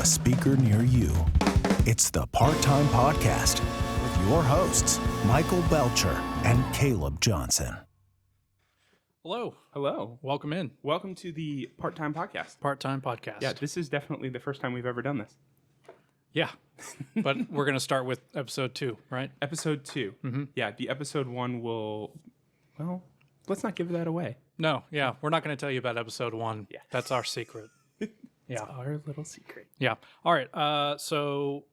speaker near you. It's the Part-Time Podcast with your hosts, Michael Belcher and Caleb Johnson. Hello. Hello. Welcome in. Welcome to the Part-Time Podcast. Part-Time Podcast. Yeah, this is definitely the first time we've ever done this. Yeah. But we're going to start with episode 2, right? Episode 2. Mm-hmm. Yeah, the episode 1 will... Well, let's not give that away. No, yeah. We're not going to tell you about episode 1. Yeah. That's our secret. Yeah. It's our little secret. Yeah. All right. So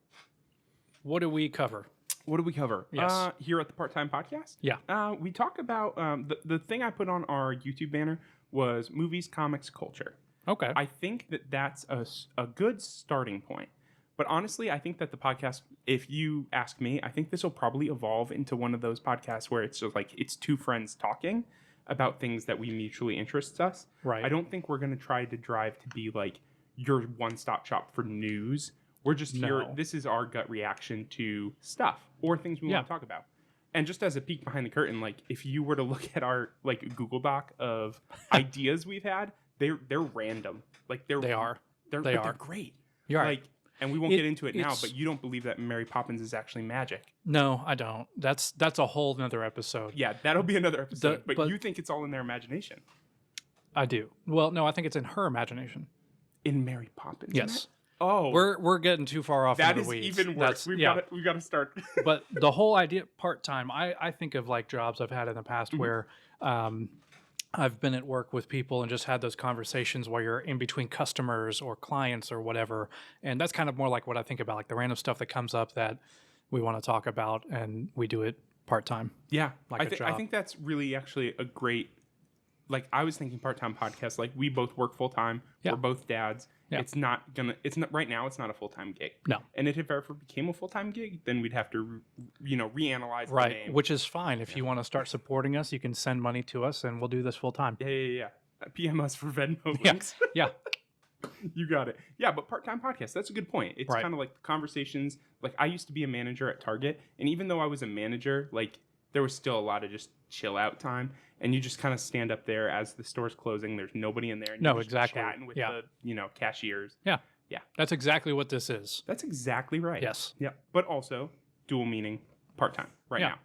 what do we cover? What do we cover? Yes. Here at the Part-Time Podcast? Yeah. We talk about... the thing I put on our YouTube banner was movies, comics, culture. Okay. I think that that's a good starting point. But honestly, I think that the podcast, if you ask me, I think this will probably evolve into one of those podcasts where it's just like it's two friends talking about things that we mutually interest us. Right. I don't think we're going to try to drive to be like your one-stop shop for news. We're just here. This is our gut reaction to stuff or things we want to talk about. And just as a peek behind the curtain, like if you were to look at our like Google Doc of ideas we've had, they're random. Like they are. They're great. You're right. Like, and we won't get into it now, but you don't believe that Mary Poppins is actually magic. No, I don't. That's a whole nother episode. Yeah, that'll be another episode. But you think it's all in their imagination. I do. Well, no, I think it's in her imagination. In Mary Poppins? Yes. Oh. We're getting too far off into the weeds. That is even worse. We've got to start. But the whole idea, part-time, I think of like jobs I've had in the past where I've been at work with people and just had those conversations where you're in between customers or clients or whatever. And that's kind of more like what I think about, like the random stuff that comes up that we want to talk about, and we do it part-time. Yeah. Like a job. I think that's really actually a great, like I was thinking part-time podcast, like we both work full-time. Yeah. We're both dads. Yeah. Right now it's not a full-time gig. No. And if it ever became a full-time gig, then we'd have to, reanalyze the name. Which is fine. If you want to start supporting us, you can send money to us and we'll do this full-time. Yeah. PM us for Venmo links. Yeah. You got it. Yeah, but part-time podcast, that's a good point. It's kind of like conversations. Like I used to be a manager at Target, and even though I was a manager, like there was still a lot of just chill out time, and you just kind of stand up there as the store's closing. There's nobody in there. And you're just chatting with the cashiers. Yeah. Yeah. That's exactly what this is. That's exactly right. Yes. Yeah. But also dual meaning part-time now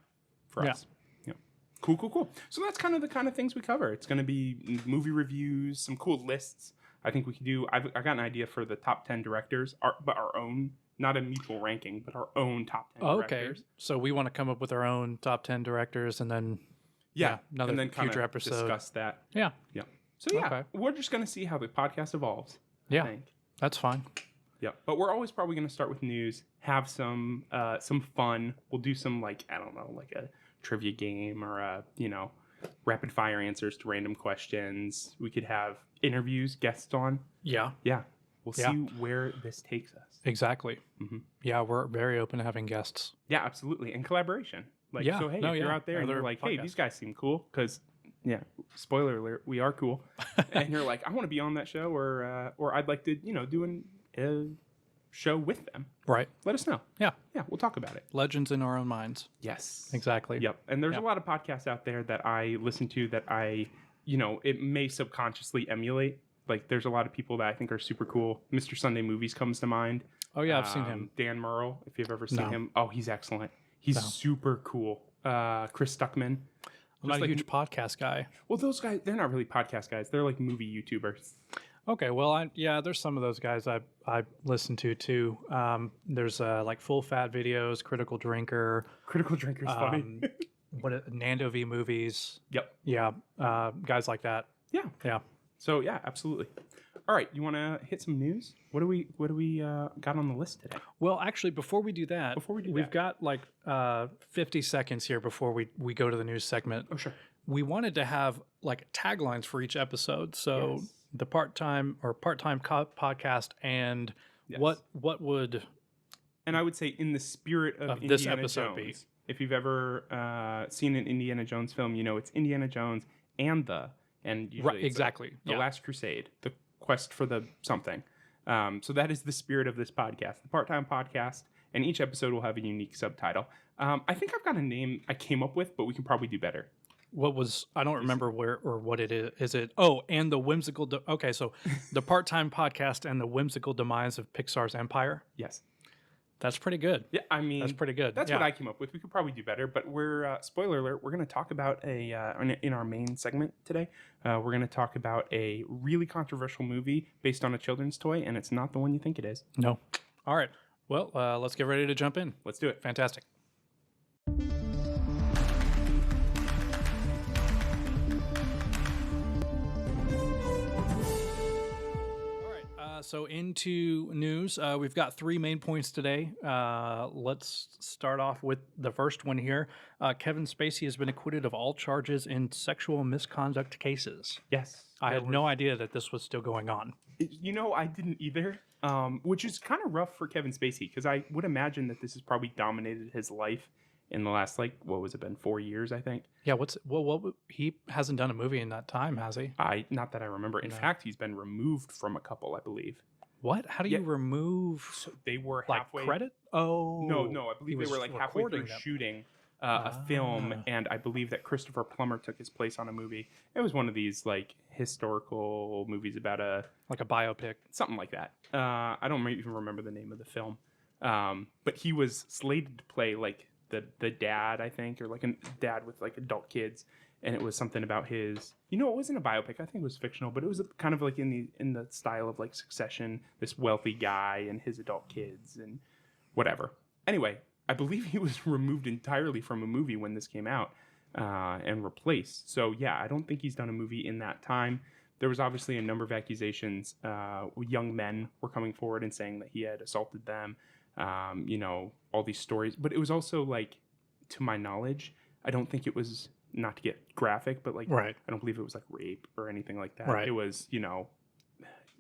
for us. Yeah. Cool. So that's kind of the kind of things we cover. It's going to be movie reviews, some cool lists. I think we could do. I got an idea for the top 10 directors, but our own, not a mutual ranking, but our own top 10 directors. Okay. So we want to come up with our own top 10 directors and then another and then future episode. Discuss that. Yeah. So we're just going to see how the podcast evolves. Yeah. I think. That's fine. Yeah. But we're always probably going to start with news, have some fun. We'll do some like a trivia game or rapid fire answers to random questions. We could have interviews, guests on. Yeah. We'll see where this takes us. Exactly. Mm-hmm. Yeah, we're very open to having guests. Yeah, absolutely. And collaboration. Like, so hey, if you're out there and you're like, hey, these guys seem cool, because spoiler alert, we are cool. And you're like, I want to be on that show, or I'd like to, do a show with them. Right. Let us know. Yeah, we'll talk about it. Legends in our own minds. Yes. Exactly. Yep. And there's a lot of podcasts out there that I listen to that I, it may subconsciously emulate. Like there's a lot of people that I think are super cool. Mr. Sunday Movies comes to mind. Oh yeah, I've seen him. Dan Murrell, if you've ever seen him. Oh, he's excellent. He's super cool. Chris Stuckman. I'm not a huge podcast guy. Well, those guys, they're not really podcast guys. They're like movie YouTubers. Okay, well, there's some of those guys I listen to too. There's like Full Fat Videos, Critical Drinker. Critical Drinker's funny. Nando V Movies. Yep. Yeah, guys like that. Yeah. So absolutely. All right, you want to hit some news? What do we got on the list today? Well, actually, before we do that, we've got like 50 seconds here before we go to the news segment. Oh, sure. We wanted to have like taglines for each episode. So the part-time podcast and what would... And I would say in the spirit of this Indiana episode Jones. If you've ever seen an Indiana Jones film, it's Indiana Jones and usually exactly the Last Crusade, the quest for the something. So that is the spirit of this podcast, the Part-Time Podcast, and each episode will have a unique subtitle. I think I've got a name I came up with, but we can probably do better. what was, I don't remember where or what it is. Is it, oh, and the whimsical, okay, so the part-time podcast and the whimsical demise of Pixar's empire. Yes. That's pretty good. Yeah, I mean, that's pretty good. That's what I came up with. We could probably do better, but we're spoiler alert. We're going to talk about in our main segment today. We're going to talk about a really controversial movie based on a children's toy, and it's not the one you think it is. No. All right. Well, let's get ready to jump in. Let's do it. Fantastic. So into news, we've got 3 main points today. Let's start off with the first one here. Kevin Spacey has been acquitted of all charges in sexual misconduct cases. Yes. I had no idea that this was still going on. You know, I didn't either, which is kind of rough for Kevin Spacey, because I would imagine that this has probably dominated his life in the last, like, what was it been, 4 years, I think. Yeah, he hasn't done a movie in that time, has he? Not that I remember. In fact, he's been removed from a couple, I believe. What? How do you remove? So they were like halfway. Credit? Oh, no. I believe they were like halfway through shooting a film, and I believe that Christopher Plummer took his place on a movie. It was one of these like historical movies about a biopic, something like that. I don't even remember the name of the film, but he was slated to play like the dad, I think, or like a dad with like adult kids, and it was something about his. You know, it wasn't a biopic. I think it was fictional, but it was kind of like in the style of like Succession. This wealthy guy and his adult kids and whatever. Anyway, I believe he was removed entirely from a movie when this came out and replaced. So yeah, I don't think he's done a movie in that time. There was obviously a number of accusations. Young men were coming forward and saying that he had assaulted them. You know, all these stories. But it was also like, to my knowledge, I don't think it was, not to get graphic, but like, right. I don't believe it was like rape or anything like that. Right. It was, you know,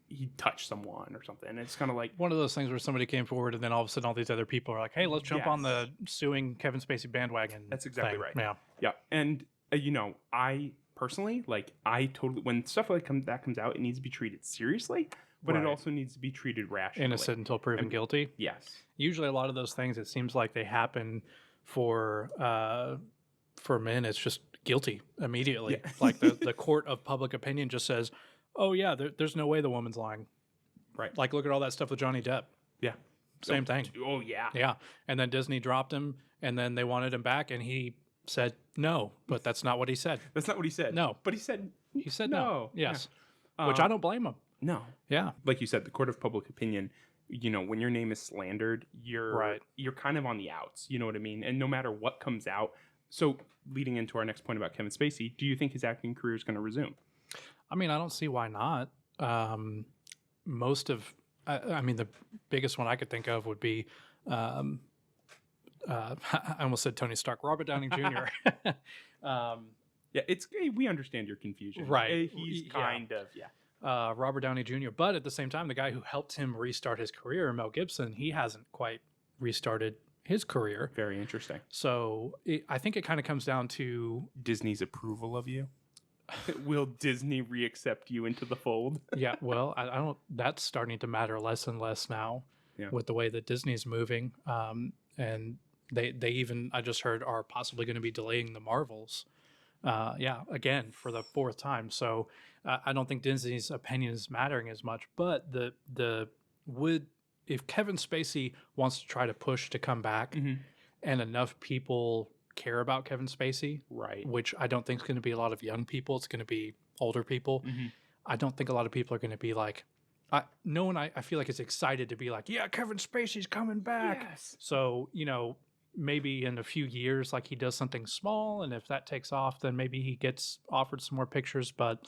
he touched someone or something. And it's kind of like one of those things where somebody came forward and then all of a sudden all these other people are like, hey, let's jump on the suing Kevin Spacey bandwagon. That's exactly right. Yeah. Yeah. And, you know, I personally, like, I totally, when stuff like that comes out, it needs to be treated seriously, but it also needs to be treated rationally. Innocent until proven guilty. Yes. Usually a lot of those things, it seems like they happen for men. It's just guilty immediately. Yeah. Like the court of public opinion just says, oh yeah, there's no way the woman's lying. Right. Like, look at all that stuff with Johnny Depp. Yeah. Same thing. Oh yeah. Yeah. And then Disney dropped him, and then they wanted him back, and he said no, but that's not what he said. That's not what he said. No. But he said no. Yes. Yeah. Which I don't blame him. No. Yeah. Like you said, the court of public opinion, you know, when your name is slandered, you're kind of on the outs. You know what I mean? And no matter what comes out. So leading into our next point about Kevin Spacey, do you think his acting career is going to resume? I mean, I don't see why not. Most of, I mean, the biggest one I could think of would be, I almost said Tony Stark, Robert Downey Jr. Yeah, we understand your confusion. Right. He's kind of, Robert Downey Jr. But at the same time, the guy who helped him restart his career, Mel Gibson, he hasn't quite restarted his career. Very interesting. So I think it kind of comes down to Disney's approval of you. Will Disney reaccept you into the fold? Yeah, well, I don't. That's starting to matter less and less now with the way that Disney's moving. And they even, I just heard, are possibly going to be delaying the Marvels. Again for the 4th time. So I don't think Disney's opinion is mattering as much. But if Kevin Spacey wants to try to push to come back, and enough people care about Kevin Spacey, right? Which I don't think is going to be a lot of young people. It's going to be older people. I don't think a lot of people are going to be like, no one I feel like is excited to be like, yeah, Kevin Spacey's coming back. Yes. So, you know, maybe in a few years, like he does something small, and if that takes off, then maybe he gets offered some more pictures. But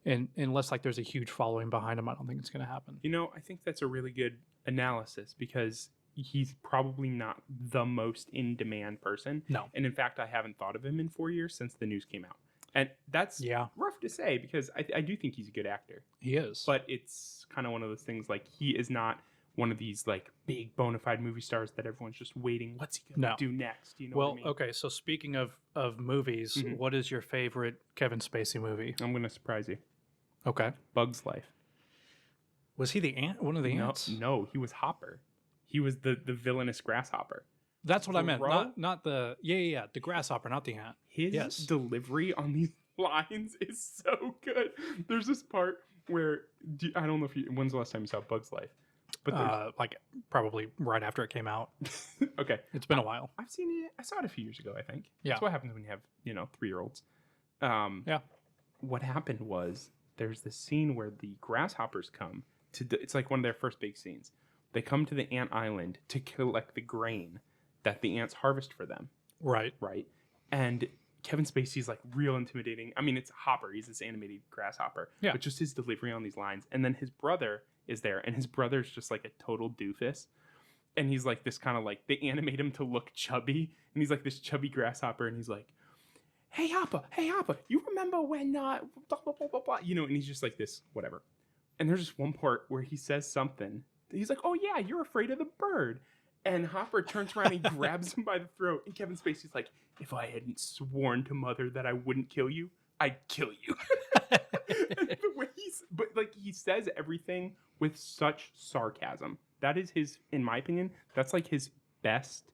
unless like there's a huge following behind him, I don't think it's going to happen. You know, I think that's a really good analysis, because he's probably not the most in-demand person. No. And in fact, I haven't thought of him in 4 years since the news came out. And that's rough to say, because I do think he's a good actor. He is. But it's kind of one of those things, like, he is not one of these, like, big bona fide movie stars that everyone's just waiting, what's he going to do next? You know what I mean? Okay, so speaking of movies, what is your favorite Kevin Spacey movie? I'm going to surprise you. Okay. Bug's Life. Was he the ant? One of the ants? No, he was Hopper. He was the villainous grasshopper. That's what I meant. Bro? Not the the grasshopper, not the ant. His delivery on these lines is so good. There's this part where I don't know when's the last time you saw Bug's Life, but like probably right after it came out. okay, it's been a while. I've seen it. I saw it a few years ago, I think. Yeah, that's what happens when you have 3-year-olds. What happened was there's this scene where the grasshoppers come to. It's like one of their first big scenes. They come to the ant island to collect the grain that the ants harvest for them. Right. And Kevin Spacey's like real intimidating. I mean, it's Hopper. He's this animated grasshopper. Yeah. But just his delivery on these lines. And then his brother is there. And his brother's just like a total doofus. And he's like this kind of like, they animate him to look chubby. And he's like this chubby grasshopper. And he's like, hey, Hopper, you remember when, blah, blah, blah, blah, blah. And he's just like this, whatever. And there's just one part where he says something. He's like, oh yeah, you're afraid of the bird. And Hopper turns around and grabs him by the throat. And Kevin Spacey's like, if I hadn't sworn to Mother that I wouldn't kill you, I'd kill you. The way he says everything with such sarcasm. That is in my opinion, that's like his best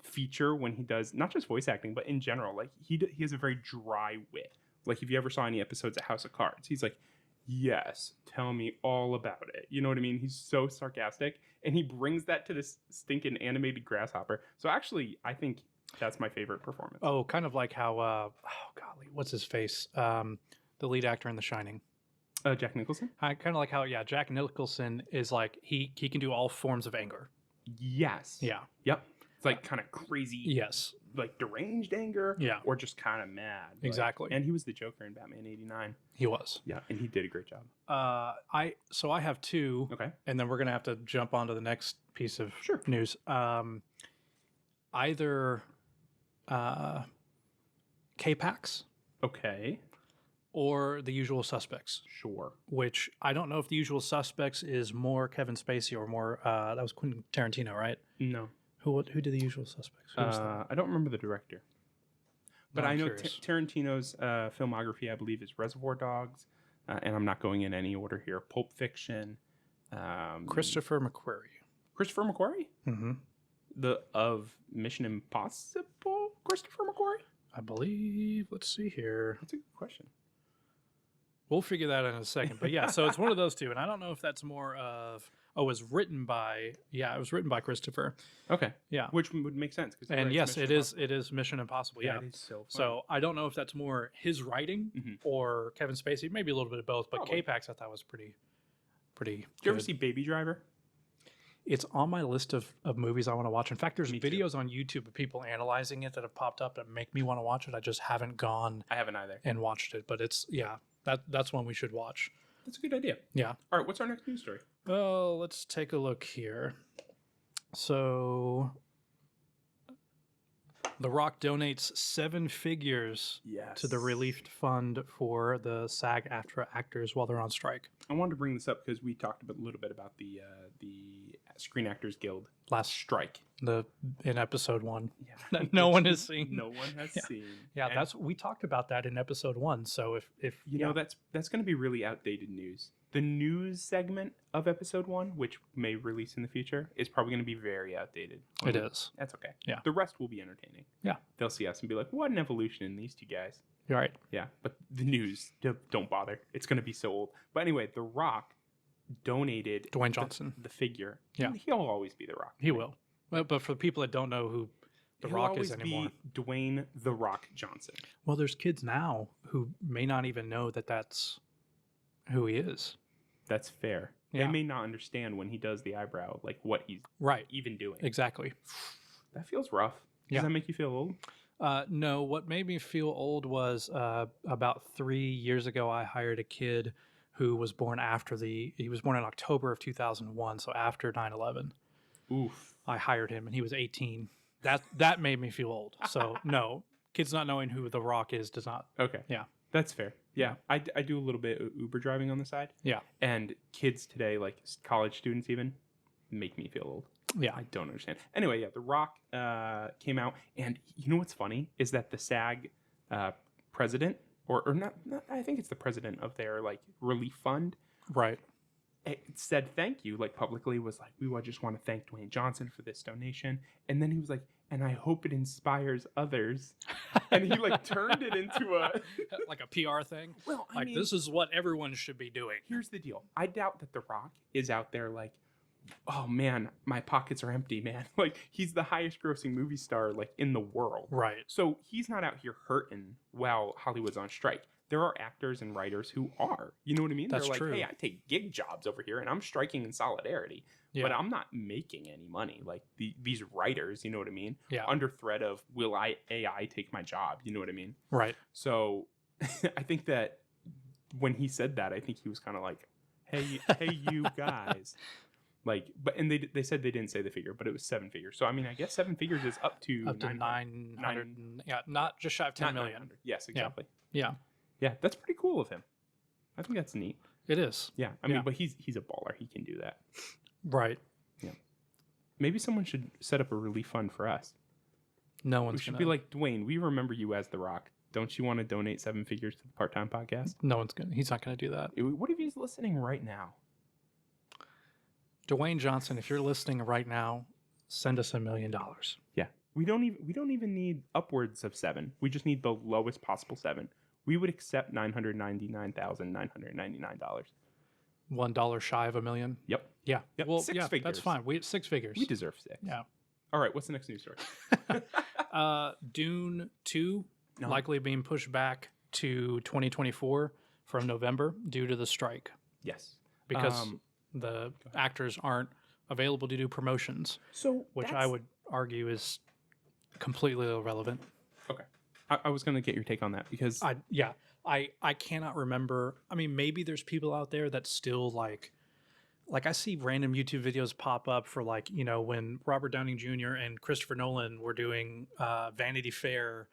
feature when he does, not just voice acting, but in general. Like he has a very dry wit. Like if you ever saw any episodes of House of Cards, he's like, yes, tell me all about it. You know what I mean? He's so sarcastic, and he brings that to this stinking animated grasshopper. So actually, I think that's my favorite performance. Oh, kind of like how, what's his face? The lead actor in The Shining. Jack Nicholson? Kind of like how, Jack Nicholson is like, he can do all forms of anger. Yes. Yeah. Yep. It's like kind of crazy. Yes. Like deranged anger. Yeah. Or just kind of mad. Exactly. And he was the Joker in Batman '89. He was. Yeah, and he did a great job. I have two. Okay. And then we're gonna have to jump onto the next piece of news. Either K-Pax. Okay. Or The Usual Suspects. Sure. Which I don't know if The Usual Suspects is more Kevin Spacey or more that was Quentin Tarantino, right? No. Who did The Usual Suspects? I don't remember the director. But No, I know Tarantino's filmography, I believe, is Reservoir Dogs, and I'm not going in any order here. Pulp Fiction. Christopher McQuarrie. Christopher McQuarrie? Mm-hmm. Of Mission Impossible? Christopher McQuarrie? I believe. Let's see here. That's a good question. We'll figure that out in a second. But yeah, so it's one of those two. And I don't know if that's more of... Oh, it was written by Christopher. Okay. Yeah. Which would make sense. And yes, it is Mission Impossible. Yeah. That is so fun. So I don't know if that's more his writing or Kevin Spacey. Maybe a little bit of both. But K-Pax I thought was pretty Did you ever see Baby Driver? It's on my list of movies I want to watch. In fact, there's videos on YouTube of people analyzing it that have popped up that make me want to watch it. I just haven't gone. I haven't either. And watched it. But it's, that's one we should watch. That's a good idea. Yeah. All right, what's our next news story? Well, let's take a look here. So, The Rock donates 7 figures to the relief fund for the SAG-AFTRA actors while they're on strike. I wanted to bring this up because we talked a little bit about the Screen Actors Guild last strike in episode 1 that no one has seen. No one has seen. Yeah, we talked about that in episode 1. So if you know that's going to be really outdated news. The news segment of episode 1, which may release in the future, is probably going to be very outdated. It is. That's okay. Yeah. The rest will be entertaining. Yeah. They'll see us and be like, "What an evolution in these two guys." You're right. Yeah, but the news, don't bother. It's going to be so old. But anyway, The Rock donated Dwayne Johnson, the figure. Yeah, he'll always be The Rock. He will. But for the people that don't know who The Rock is anymore, be Dwayne The Rock Johnson. Well, there's kids now who may not even know that that's who he is. That's fair. Yeah. They may not understand when he does the eyebrow, like what he's even doing. Exactly. That feels rough. Does that make you feel old? No, what made me feel old was about 3 years ago, I hired a kid who was born he was born in October of 2001, so after 9/11. Oof. I hired him, and he was 18. That made me feel old. So, no, kids not knowing who The Rock is does not. Okay. Yeah. That's fair. Yeah. I do a little bit of Uber driving on the side. Yeah. And kids today, like college students even, make me feel old. Yeah. I don't understand. Anyway, yeah, The Rock came out, and you know what's funny is that the SAG president, or not, I think it's the president of their like relief fund, right? It said thank you, like publicly, was like, we just want to thank Dwayne Johnson for this donation, and then he was like, and I hope it inspires others. And he like turned it into a like a PR thing. Well, I like mean, this is what everyone should be doing. Here's the deal. I doubt that The Rock is out there like, oh man, my pockets are empty, man. Like he's the highest grossing movie star like in the world. Right. So he's not out here hurting while Hollywood's on strike. There are actors and writers who are. You know what I mean? That's They're like, true. hey, I take gig jobs over here and I'm striking in solidarity. Yeah. But I'm not making any money. Like these writers, you know what I mean? Yeah. Under threat of will AI take my job? You know what I mean? Right. So I think that when he said that, I think he was kind of like, hey, you guys. Like, but and they said they didn't say the figure, but it was 7 figures. So I mean, I guess 7 figures is up to 900. Yeah, not just shy of 10 million. 900. Yes, exactly. Yeah. Yeah, that's pretty cool of him. I think that's neat. It is. Yeah, I mean, but he's a baller. He can do that. Right. Yeah. Maybe someone should set up a relief fund for us. No one's We should gonna, be like, Dwayne, we remember you as The Rock. Don't you want to donate 7 figures to the Part-Time Podcast? No one's gonna. He's not gonna do that. What if he's listening right now? Dwayne Johnson, if you're listening right now, send us $1 million. Yeah. We don't even need upwards of 7. We just need the lowest possible 7. We would accept $999,999. $1 shy of $1 million. Yep. Yeah. Yep. Well, 6 yeah, figures. that's fine. 6 figures. We deserve 6. Yeah. All right. What's the next news story? Dune 2 No. likely being pushed back to 2024 from November due to the strike Yes. because the actors aren't available to do promotions, So which I would argue is completely irrelevant. Okay. I was going to get your take on that because I cannot remember. I mean, maybe there's people out there that still like I see random YouTube videos pop up for like, you know, when Robert Downey Jr. and Christopher Nolan were doing Vanity Fair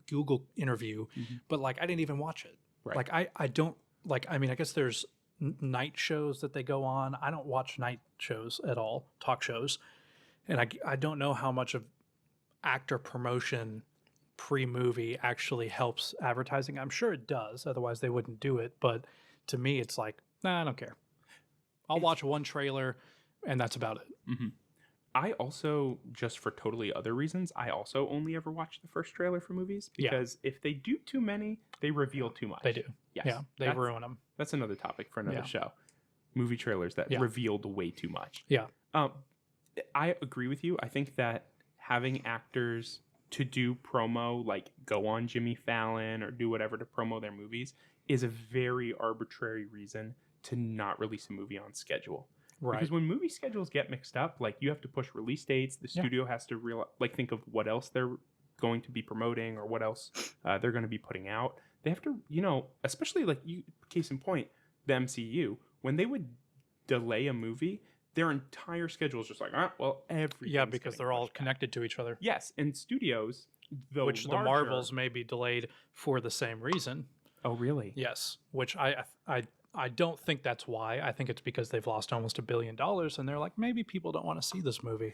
Google interview, but like I didn't even watch it. Right. Like I don't like. I mean, I guess there's night shows that they go on. I don't watch night shows at all, talk shows, and I don't know how much of actor promotion pre-movie actually helps advertising. I'm sure it does, otherwise they wouldn't do it. But to me, it's like, nah, I don't care. I'll watch one trailer, and that's about it. Mm-hmm. I also, just for totally other reasons, I also only ever watch the first trailer for movies because if they do too many, they reveal too much. They do. Yes. Yeah, they ruin them. That's another topic for another show. Movie trailers that revealed way too much. Yeah. I agree with you. I think that having actors to do promo, like go on Jimmy Fallon or do whatever to promo their movies, is a very arbitrary reason to not release a movie on schedule. Right. Because when movie schedules get mixed up, like you have to push release dates. The studio has to think of what else they're going to be promoting or what else they're going to be putting out. They have to, especially like case in point, the MCU, when they would delay a movie, their entire schedule is just like, everything. Yeah, because they're all connected to each other. Yes, and studios, which the Marvels may be delayed for the same reason. Oh, really? Yes, which I don't think that's why. I think it's because they've lost almost $1 billion, and they're like, maybe people don't want to see this movie.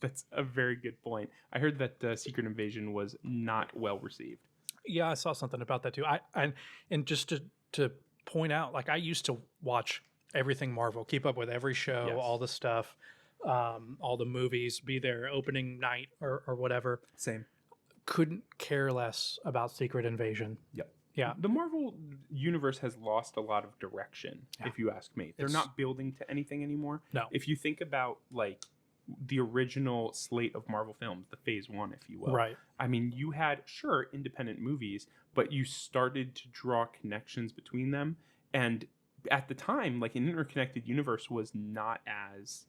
That's a very good point. I heard that Secret Invasion was not well received. Yeah, I saw something about that too. And just to point out, like I used to watch everything Marvel, keep up with every show, all the stuff, all the movies, be there opening night or whatever. Same. Couldn't care less about Secret Invasion. Yep. Yeah. The Marvel universe has lost a lot of direction, if you ask me. They're not building to anything anymore. No. If you think about like the original slate of Marvel films, the phase 1, if you will. Right. I mean, you had, independent movies, but you started to draw connections between them. And at the time, like an interconnected universe was not as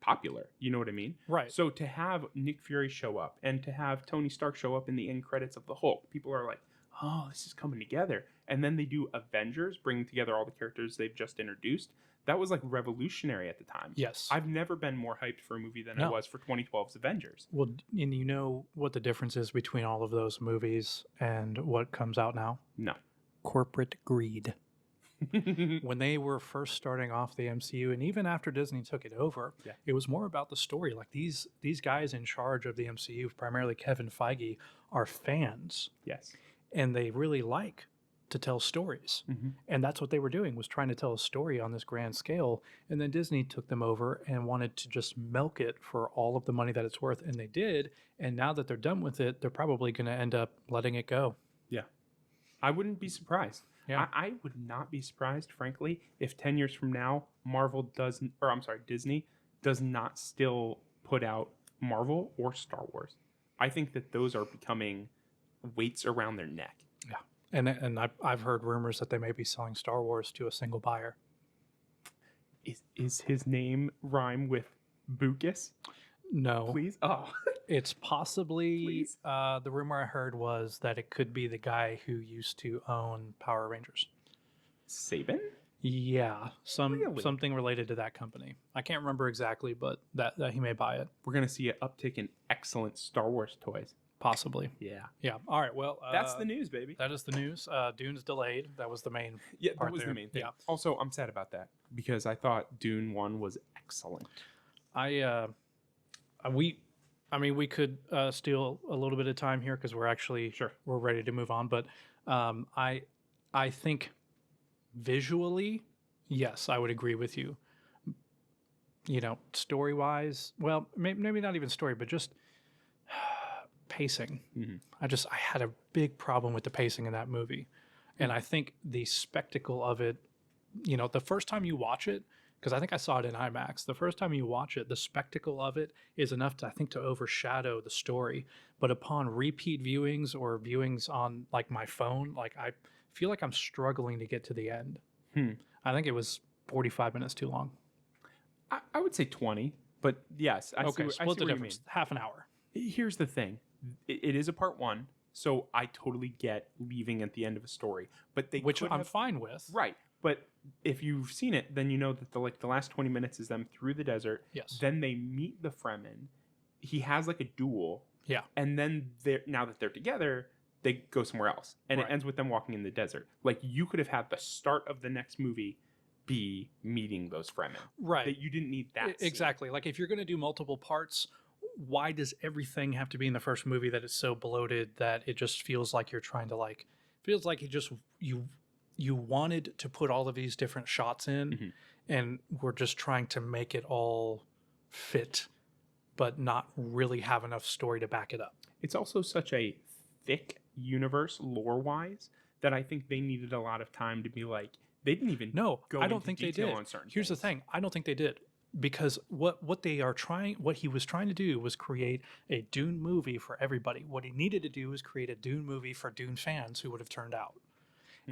popular. You know what I mean? Right. So to have Nick Fury show up and to have Tony Stark show up in the end credits of the Hulk, people are like, oh, this is coming together. And then they do Avengers, bringing together all the characters they've just introduced. That was like revolutionary at the time. Yes. I've never been more hyped for a movie than I was for 2012's Avengers. Well, and you know what the difference is between all of those movies and what comes out now? No. Corporate greed. When they were first starting off the MCU, and even after Disney took it over, it was more about the story. Like these guys in charge of the MCU, primarily Kevin Feige, are fans. Yes. And they really like to tell stories. Mm-hmm. And that's what they were doing, was trying to tell a story on this grand scale. And then Disney took them over and wanted to just milk it for all of the money that it's worth. And they did. And now that they're done with it, they're probably going to end up letting it go. Yeah. I wouldn't be surprised. Yeah. I would not be surprised, frankly, if 10 years from now, Disney does not still put out Marvel or Star Wars. I think that those are becoming weights around their neck. Yeah. And I've heard rumors that they may be selling Star Wars to a single buyer. Is his name rhyme with Bucus? No. Please? Oh. It's possibly, Please? the rumor I heard was that it could be the guy who used to own Power Rangers. Saban? Yeah, Really? something related to that company. I can't remember exactly, but that he may buy it. We're going to see an uptick in excellent Star Wars toys. Possibly. Yeah. Yeah. All right. Well, That's the news, baby. That is the news. Dune's delayed. That was the main. Yeah, part that was there. the main thing. Yeah. Also, I'm sad about that because I thought Dune 1 was excellent. We could steal a little bit of time here because we're ready to move on. But I think visually, yes, I would agree with you. You know, story wise, well, maybe not even story, but just pacing. Mm-hmm. I had a big problem with the pacing in that movie. And I think the spectacle of it, you know, the first time you watch it, because I think I saw it in IMAX, the first time you watch it, the spectacle of it is enough to, I think, to overshadow the story. But upon repeat viewings or viewings on like my phone, like I feel like I'm struggling to get to the end. I think it was 45 minutes too long. I would say 20, but yes. Okay, split the difference. Half an hour. Here's the thing. It is a part one, so I totally get leaving at the end of a story. But Which I'm fine with. Right. But if you've seen it, then you know that the last 20 minutes is them through the desert. Yes. Then they meet the Fremen. He has like a duel. Yeah. And then now that they're together, they go somewhere else. And Right. it ends with them walking in the desert. Like, you could have had the start of the next movie be meeting those Fremen. Right. That you didn't need that scene. Exactly. Like if you're going to do multiple parts, why does everything have to be in the first movie that it's so bloated that it just feels like you're trying to feels like you wanted to put all of these different shots in and we're just trying to make it all fit, but not really have enough story to back it up. It's also such a thick universe lore-wise that I think they needed a lot of time to be like, they didn't even No, go I don't into think they detail did. on certain Here's things. the thing. I don't think they did. Because what he was trying to do was create a Dune movie for everybody. What he needed to do was create a Dune movie for Dune fans who would have turned out.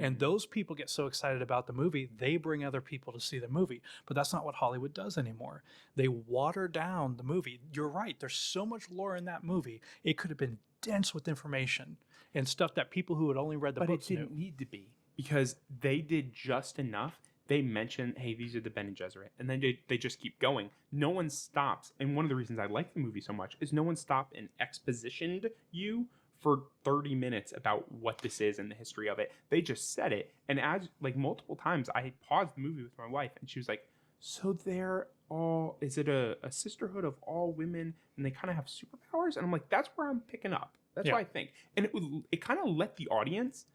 And those people get so excited about the movie, they bring other people to see the movie. But that's not what Hollywood does anymore. They water down the movie. You're right. There's so much lore in that movie. It could have been dense with information and stuff that people who had only read the books But it didn't need to be, because they did just enough. They mention, hey, these are the Bene Gesserit, and then they just keep going. No one stops. And one of the reasons I like the movie so much is no one stopped and expositioned you for 30 minutes about what this is and the history of it. They just said it. And as like multiple times, I paused the movie with my wife, and she was like, so they're all, is it a sisterhood of all women, and they kind of have superpowers? And I'm like, that's where I'm picking up. That's what I think. And it kind of let the audience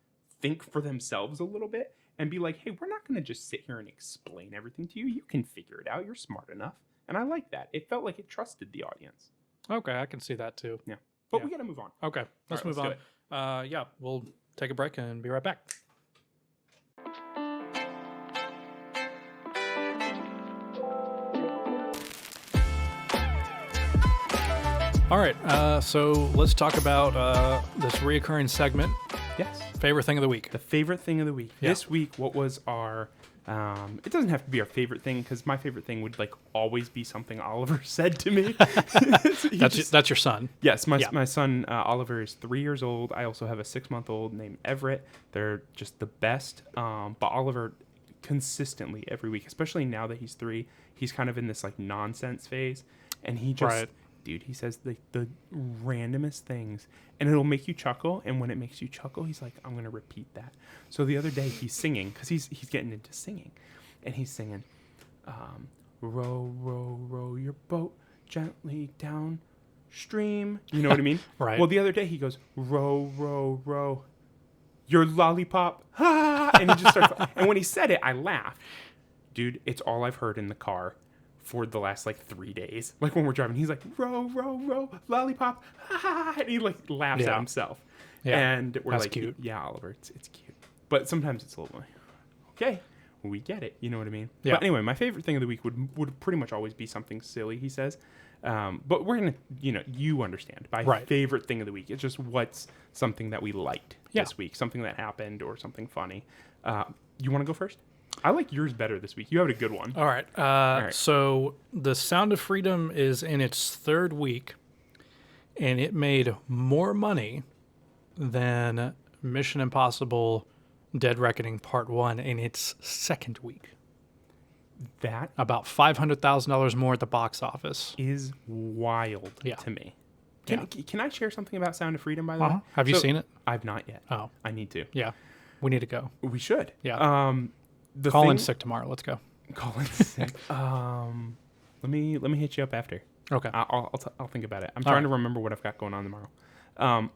think for themselves a little bit and be like, hey, we're not going to just sit here and explain everything to you. You can figure it out. You're smart enough. And I like that. It felt like it trusted the audience. Okay, I can see that too. Yeah. But we got to move on. Okay, let's move on. We'll take a break and be right back. All right, so let's talk about this reoccurring segment. Yes. Favorite thing of the week. The favorite thing of the week. Yeah. This week, what was our... it doesn't have to be our favorite thing, because my favorite thing would like always be something Oliver said to me. That's your son. Yes, my son Oliver is 3 years old. I also have a 6-month-old named Everett. They're just the best. But Oliver consistently every week, especially now that he's 3, he's kind of in this like nonsense phase, and he just, dude, he says the randomest things, and it'll make you chuckle. And when it makes you chuckle, he's like, I'm gonna repeat that. So the other day he's singing, because he's getting into singing, and he's singing, row, row, row your boat gently down stream. You know what I mean? Right. Well, the other day he goes, row, row, row your lollipop, and he just starts. And when he said it, I laughed. Dude, it's all I've heard in the car for the last like 3 days. Like when we're driving, he's like, row, row, row, lollipop, and he like laughs at himself. Yeah, and we're like, cute. Yeah, Oliver, it's cute. But sometimes it's a little like, okay, we get it. You know what I mean? Yeah. But anyway, my favorite thing of the week would pretty much always be something silly, he says. But we're going to, you understand. My favorite thing of the week, it's just what's something that we liked this week, something that happened or something funny. You want to go first? I like yours better this week. You have a good one. All right. So The Sound of Freedom is in its 3rd week, and it made more money than Mission Impossible Dead Reckoning Part 1 in its 2nd week. That about $500,000 more at the box office is wild to me. Can I share something about Sound of Freedom, by the way? Have you seen it? I've not yet. Oh, I need to. Yeah, we need to go. We should. Yeah. Call in sick tomorrow. Let's go. Call in sick. Let me hit you up after. Okay. I'll think about it. I'm trying to remember what I've got going on tomorrow.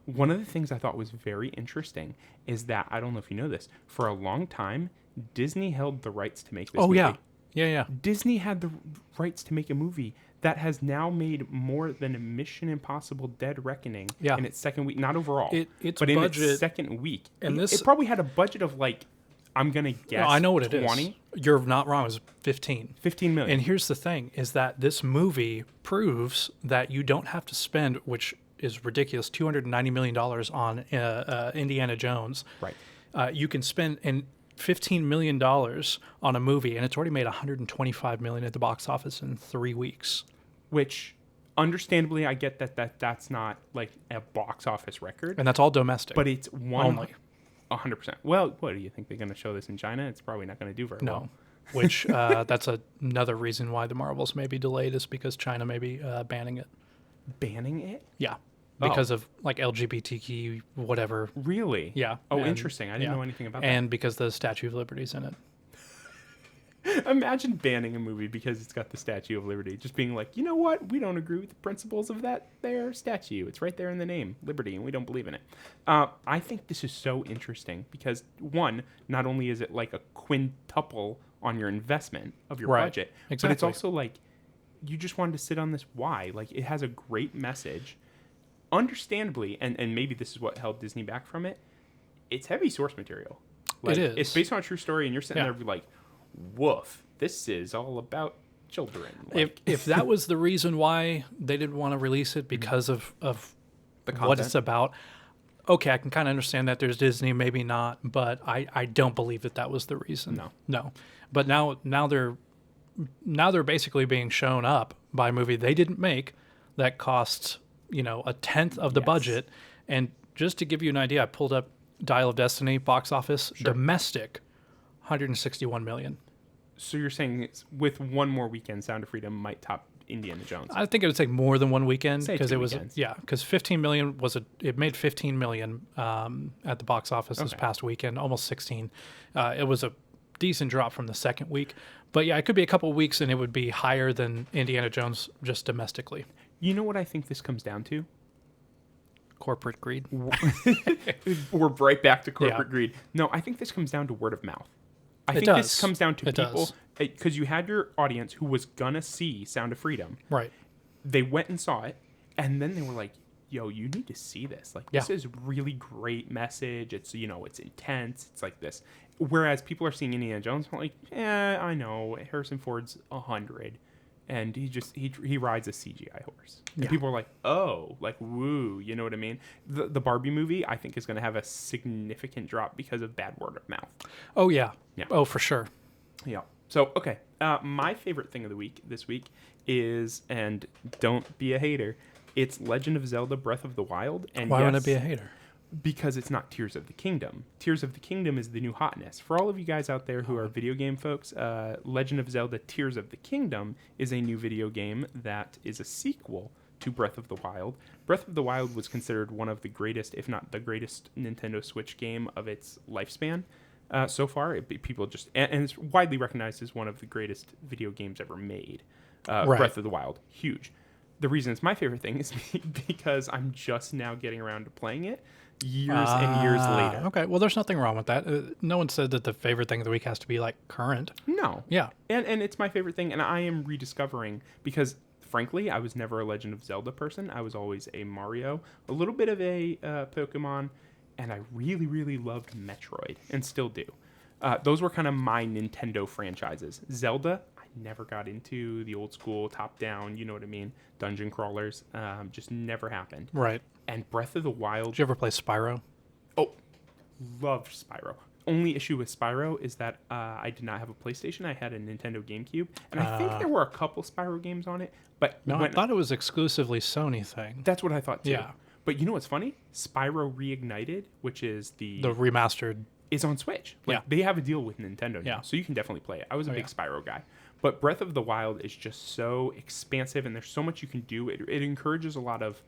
One of the things I thought was very interesting is that, I don't know if you know this, for a long time Disney held the rights to make this movie. Yeah. Disney had the rights to make a movie that has now made more than a Mission Impossible Dead Reckoning in its 2nd week. Not overall, but in its 2nd week. And it probably had a budget of like, I'm going to guess, I know what 20? It is. You're not wrong. It was 15 million. And here's the thing, is that this movie proves that you don't have to spend, which is ridiculous, $290 million on Indiana Jones. Right. You can spend $15 million on a movie, and it's already made $125 million at the box office in 3 weeks. Which, understandably, I get that's not like a box office record. And that's all domestic. But it's only 100%. Well, what do you think? They're going to show this in China? It's probably not going to do very well. No. Which, that's another reason why the Marvels may be delayed, is because China may be banning it. Banning it? Yeah. Because of like LGBTQ whatever. Really? Yeah. Oh, interesting. I didn't know anything about that. And because the Statue of Liberty's in it. Imagine banning a movie because it's got the Statue of Liberty. Just being like, you know what? We don't agree with the principles of that there statue. It's right there in the name, Liberty, and we don't believe in it. I think this is so interesting because, one, not only is it like a quintuple on your investment of your budget, but it's also like you just wanted to sit on this why. Like, it has a great message. Understandably, and maybe this is what held Disney back from it, it's heavy source material. Like, it is. It's based on a true story, and you're sitting there like, woof, this is all about children. Like, if that was the reason why they didn't want to release it, because of the what it's about, okay, I can kind of understand that. There's Disney, maybe not, but I don't believe that was the reason. No. But now they're basically being shown up by a movie they didn't make that costs, a tenth of the budget. And just to give you an idea, I pulled up Dial of Destiny box office, domestic, $161 million. So you're saying with one more weekend, Sound of Freedom might top Indiana Jones? I think it would take more than one weekend, because it was weekends. because 15 million it made 15 million at the box office this past weekend, almost 16. It was a decent drop from the 2nd week, but it could be a couple of weeks and it would be higher than Indiana Jones just domestically. You know what I think this comes down to? Corporate greed. We're right back to corporate greed. No, I think this comes down to word of mouth. I think this comes down to people, because you had your audience who was gonna see Sound of Freedom. Right. They went and saw it, and then they were like, yo, you need to see this. Like, this is really great message. It's, it's intense. It's like this. Whereas people are seeing Indiana Jones, like, I know, Harrison Ford's 100. And he rides a CGI horse. And people are like, oh, like, woo, you know what I mean? The Barbie movie, I think, is going to have a significant drop because of bad word of mouth. Oh, yeah. Oh, for sure. Yeah. So, okay. My favorite thing of the week this week is, and don't be a hater, it's Legend of Zelda Breath of the Wild. And why would I be a hater? Because it's not Tears of the Kingdom. Tears of the Kingdom is the new hotness. For all of you guys out there who are video game folks, Legend of Zelda Tears of the Kingdom is a new video game that is a sequel to Breath of the Wild. Breath of the Wild was considered one of the greatest, if not the greatest, Nintendo Switch game of its lifespan. So far, people just... And it's widely recognized as one of the greatest video games ever made. Breath of the Wild. Huge. the reason it's my favorite thing is because I'm just now getting around to playing it years and years later. Okay, well, there's nothing wrong with that. No one said that the favorite thing of the week has to be like current. No. Yeah. And it's my favorite thing, and I am rediscovering because, frankly, I was never a Legend of Zelda person. I was always a Mario, a little bit of a Pokemon, and I really, really loved Metroid, and still do. Those were kind of my Nintendo franchises. Zelda, I never got into the old school top-down, you know what I mean, dungeon crawlers. Just never happened. Right. And Breath of the Wild... Did you ever play Spyro? Oh, loved Spyro. Only issue with Spyro is that I did not have a PlayStation. I had a Nintendo GameCube. And I think there were a couple Spyro games on it. But no, I thought it was exclusively Sony thing. That's what I thought, too. Yeah. But you know what's funny? Spyro Reignited, which is the remastered... is on Switch. Like, they have a deal with Nintendo now, so you can definitely play it. I was a big Spyro guy. But Breath of the Wild is just so expansive, and there's so much you can do. It encourages a lot of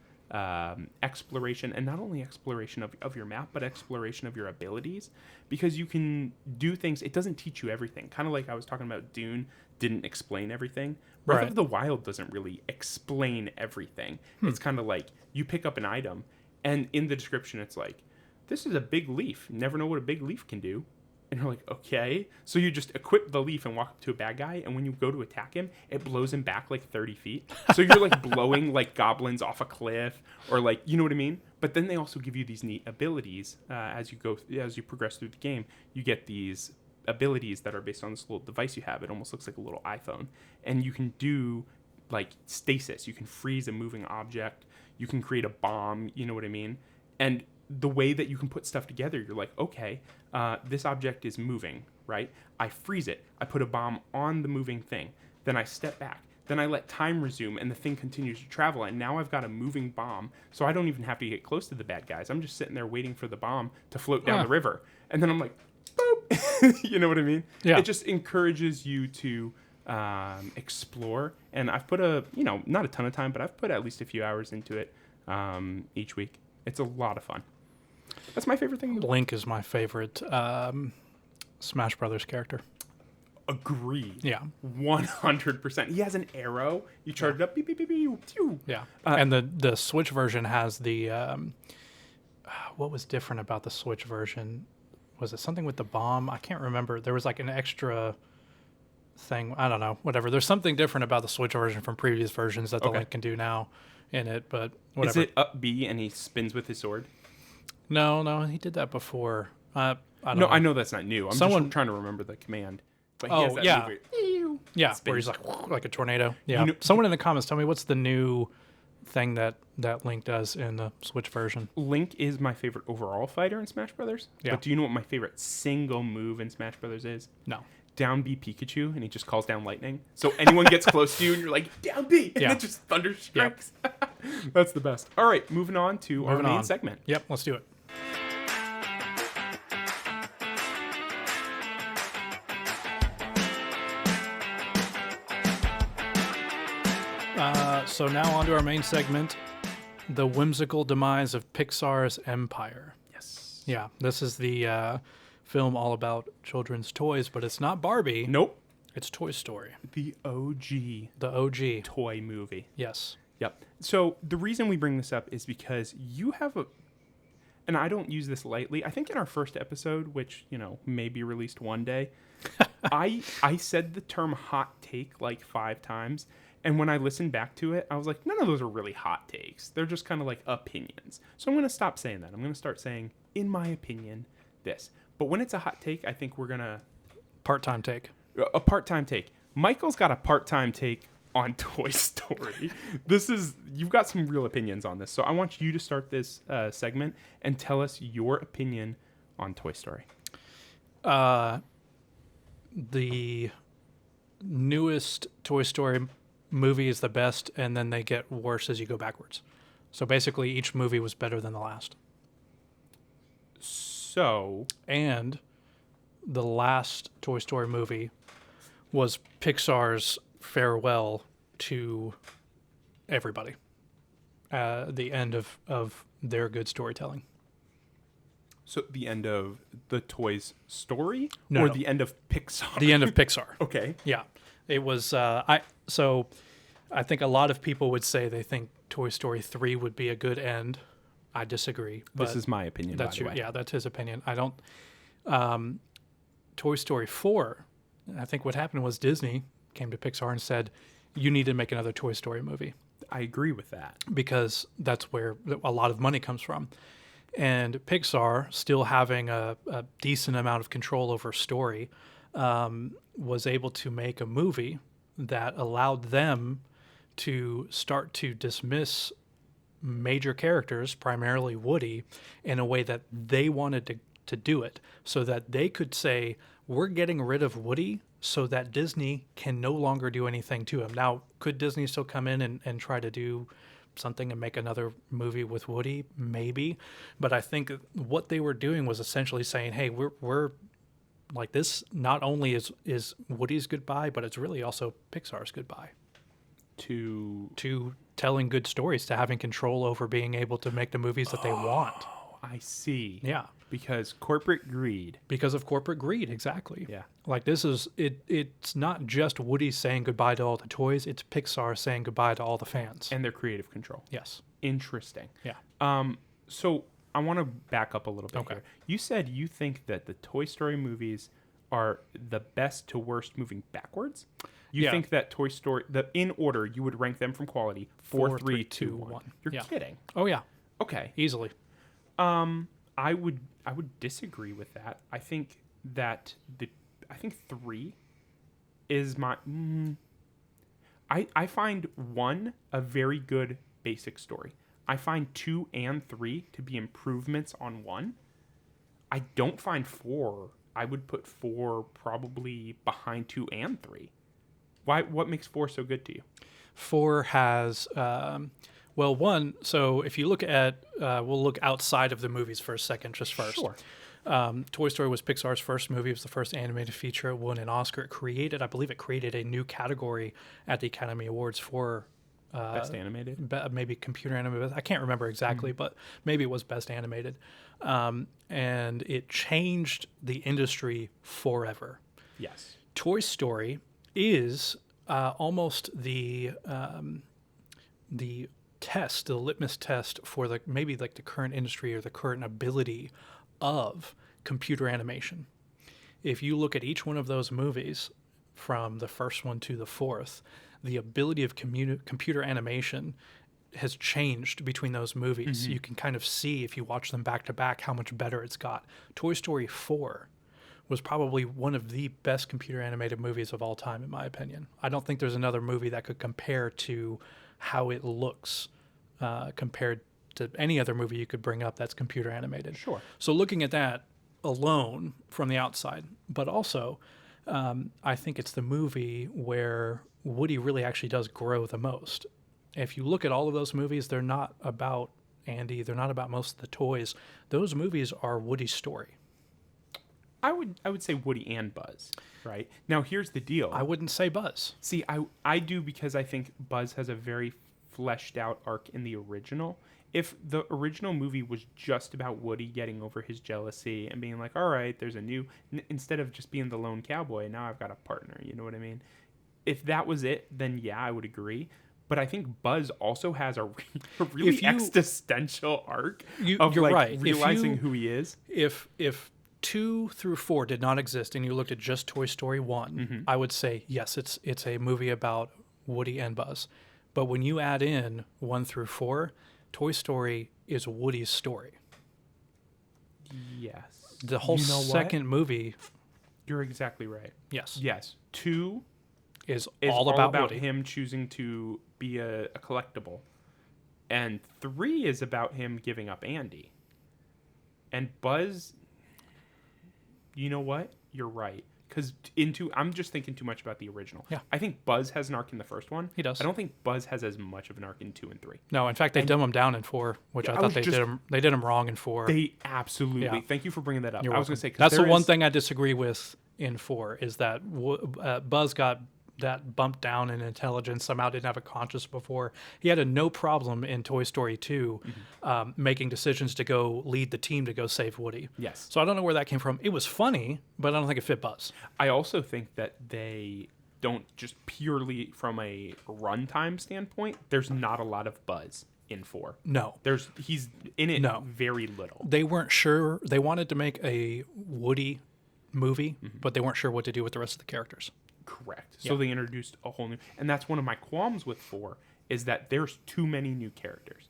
exploration, and not only exploration of your map, but exploration of your abilities, because you can do things. It doesn't teach you everything. Kind of like I was talking about Dune didn't explain everything. Breath of the Wild doesn't really explain everything. It's kind of like you pick up an item, and in the description it's like, this is a big leaf. Never know what a big leaf can do. And you're like, okay. So you just equip the leaf and walk up to a bad guy, and when you go to attack him, it blows him back like 30 feet. So you're like blowing like goblins off a cliff, or like, you know what I mean? But then they also give you these neat abilities as you progress through the game. You get these abilities that are based on this little device you have. It almost looks like a little iPhone. And you can do like stasis. You can freeze a moving object. You can create a bomb, you know what I mean? And the way that you can put stuff together, you're like, okay, this object is moving, right? I freeze it. I put a bomb on the moving thing. Then I step back. Then I let time resume, and the thing continues to travel. And now I've got a moving bomb, so I don't even have to get close to the bad guys. I'm just sitting there waiting for the bomb to float down the river. And then I'm like, boop. You know what I mean? Yeah. It just encourages you to explore. And I've put not a ton of time, but I've put at least a few hours into it each week. It's a lot of fun. That's my favorite thing. Link is my favorite Smash Brothers character. Agreed. Yeah. 100%. He has an arrow. You charge it up. Beep, beep, beep, beep, pew. Yeah. And the Switch version has the... what was different about the Switch version? Was it something with the bomb? I can't remember. There was like an extra thing. I don't know. Whatever. There's something different about the Switch version from previous versions that the Link can do now in it, but whatever. Is it up B and he spins with his sword? No, he did that before. I don't know. know. I know that's not new. I'm just trying to remember the command. But he has that move where, where he's like a tornado. Yeah. Someone in the comments tell me what's the new thing that Link does in the Switch version. Link is my favorite overall fighter in Smash Brothers. Yeah. But do you know what my favorite single move in Smash Brothers is? No. Down B Pikachu, and he just calls down lightning. So anyone gets close to you, and you're like, down B, and it just thunder strikes. Yep. That's the best. All right, moving on to our main segment. Yep, let's do it. So now on to our main segment, the whimsical demise of Pixar's empire. Yes. Yeah, this is the film all about children's toys, but it's not Barbie. Nope. It's Toy Story. The OG. The OG. Toy movie. Yes. Yep. So the reason we bring this up is because you have and I don't use this lightly. I think in our first episode, which, may be released one day, I said the term hot take like 5 times. And when I listened back to it, I was like, none of those are really hot takes. They're just kind of like opinions. So I'm going to stop saying that. I'm going to start saying, in my opinion, this. But when it's a hot take, I think we're going to... Part-time take. A part-time take. Michael's got a part-time take on Toy Story. You've got some real opinions on this. So I want you to start this segment and tell us your opinion on Toy Story. The newest Toy Story movie is the best, and then they get worse as you go backwards. So basically, each movie was better than the last. And the last Toy Story movie was Pixar's farewell to everybody. The end of their good storytelling. So the end of the Toy's story? No. The end of Pixar? The end of Pixar. Okay. Yeah. It was, I think a lot of people would say they think Toy Story 3 would be a good end. I disagree. This is my opinion, That's by the way. Yeah, that's his opinion. I don't... Toy Story 4, I think what happened was Disney came to Pixar and said, you need to make another Toy Story movie. I agree with that. Because that's where a lot of money comes from. And Pixar, still having a decent amount of control over story, was able to make a movie that allowed them to start to dismiss major characters, primarily Woody, in a way that they wanted to do it, so that they could say, we're getting rid of Woody so that Disney can no longer do anything to him. Now, could Disney still come in and try to do something and make another movie with Woody? Maybe. But I think what they were doing was essentially saying, hey, we're like, this not only is Woody's goodbye, but it's really also Pixar's goodbye. To telling good stories, to having control over being able to make the movies that they want. Oh, I see. Yeah. Because corporate greed. Because of corporate greed, exactly. Yeah. Like, this is, it's not just Woody saying goodbye to all the toys, it's Pixar saying goodbye to all the fans. And their creative control. Yes. Interesting. Yeah. So I want to back up a little bit here. You said you think that the Toy Story movies are the best to worst moving backwards? You think that Toy Story, in order, you would rank them from quality 4, 3, 2, 1. You're kidding. Oh, yeah. Okay. Easily. I would disagree with that. I think that 3 is my. I find 1 a very good basic story. I find 2 and 3 to be improvements on 1. I don't find 4. I would put 4 probably behind 2 and 3. Why? What makes 4 so good to you? 4 has, 1. So if you look at, we'll look outside of the movies for a second, just first. Sure. Toy Story was Pixar's first movie. It was the first animated feature. It won an Oscar. I believe it created a new category at the Academy Awards for Best animated? Maybe computer animated. I can't remember exactly, but maybe it was best animated. And it changed the industry forever. Yes. Toy Story is almost the test, the litmus test for the current industry or the current ability of computer animation. If you look at each one of those movies, from the first one to the fourth, the ability of computer animation has changed between those movies. You can kind of see, if you watch them back to back, how much better it's got. Toy Story 4 was probably one of the best computer animated movies of all time, in my opinion. I don't think there's another movie that could compare to how it looks compared to any other movie you could bring up that's computer animated. Sure. So looking at that alone from the outside, but also I think it's the movie where Woody really actually does grow the most. If you look at all of those movies, they're not about Andy. They're not about most of the toys. Those movies are Woody's story. I would say Woody and Buzz, right? Now, here's the deal. I wouldn't say Buzz. See, I do, because I think Buzz has a very fleshed out arc in the original. If the original movie was just about Woody getting over his jealousy and being like, all right, there's a new, instead of just being the lone cowboy, now I've got a partner, you know what I mean? If that was it, then yeah, I would agree. But I think Buzz also has a really existential arc of you're like right. realizing who he is. If 2 through 4 did not exist and you looked at just Toy Story 1, I would say, yes, it's a movie about Woody and Buzz. But when you add in 1 through 4, Toy Story is Woody's story. Yes. The whole second movie. You're exactly right. Yes. Yes. 2 is all about Woody. Him choosing to be a collectible. And 3 is about him giving up Andy. And Buzz, you know what? You're right. Because I'm just thinking too much about the original. Yeah. I think Buzz has an arc in the first one. He does. I don't think Buzz has as much of an arc in 2 and 3. No, in fact, they dumb him down in 4, which I thought they did him wrong in 4. They absolutely. Yeah. Thank you for bringing that up. You're I was welcome. going to say, that's the one thing I disagree with in 4 is that Buzz got that bumped down in intelligence, somehow didn't have a conscience before. He had no problem in Toy Story 2 making decisions to go lead the team to go save Woody. Yes. So I don't know where that came from. It was funny, but I don't think it fit Buzz. I also think that they don't just purely from a runtime standpoint, there's not a lot of buzz in 4. No. He's in it very little. They weren't sure. They wanted to make a Woody movie, but they weren't sure what to do with the rest of the characters. Correct. So they introduced a whole new, and that's one of my qualms with 4 is that there's too many new characters.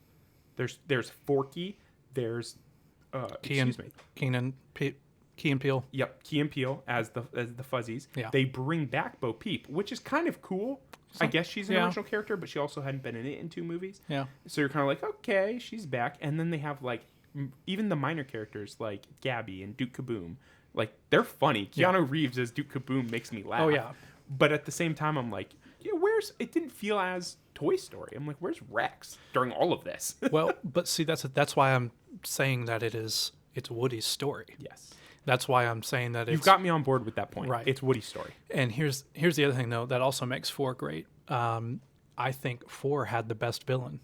There's Forky, there's Key and Peele. Yep, Key and Peele as the Fuzzies. Yeah. They bring back Bo Peep, which is kind of cool. I guess she's an original character, but she also hadn't been in it in 2 movies. Yeah. So you're kind of like, okay, she's back. And then they have like even the minor characters like Gabby and Duke Kaboom. Like, they're funny. Keanu Reeves as Duke Kaboom makes me laugh. Oh, yeah. But at the same time, I'm like, it didn't feel as Toy Story. I'm like, where's Rex during all of this? Well, but see, that's why I'm saying that it's Woody's story. Yes. That's why I'm saying that You've got me on board with that point. Right. It's Woody's story. And here's the other thing, though, that also makes 4 great. I think 4 had the best villain.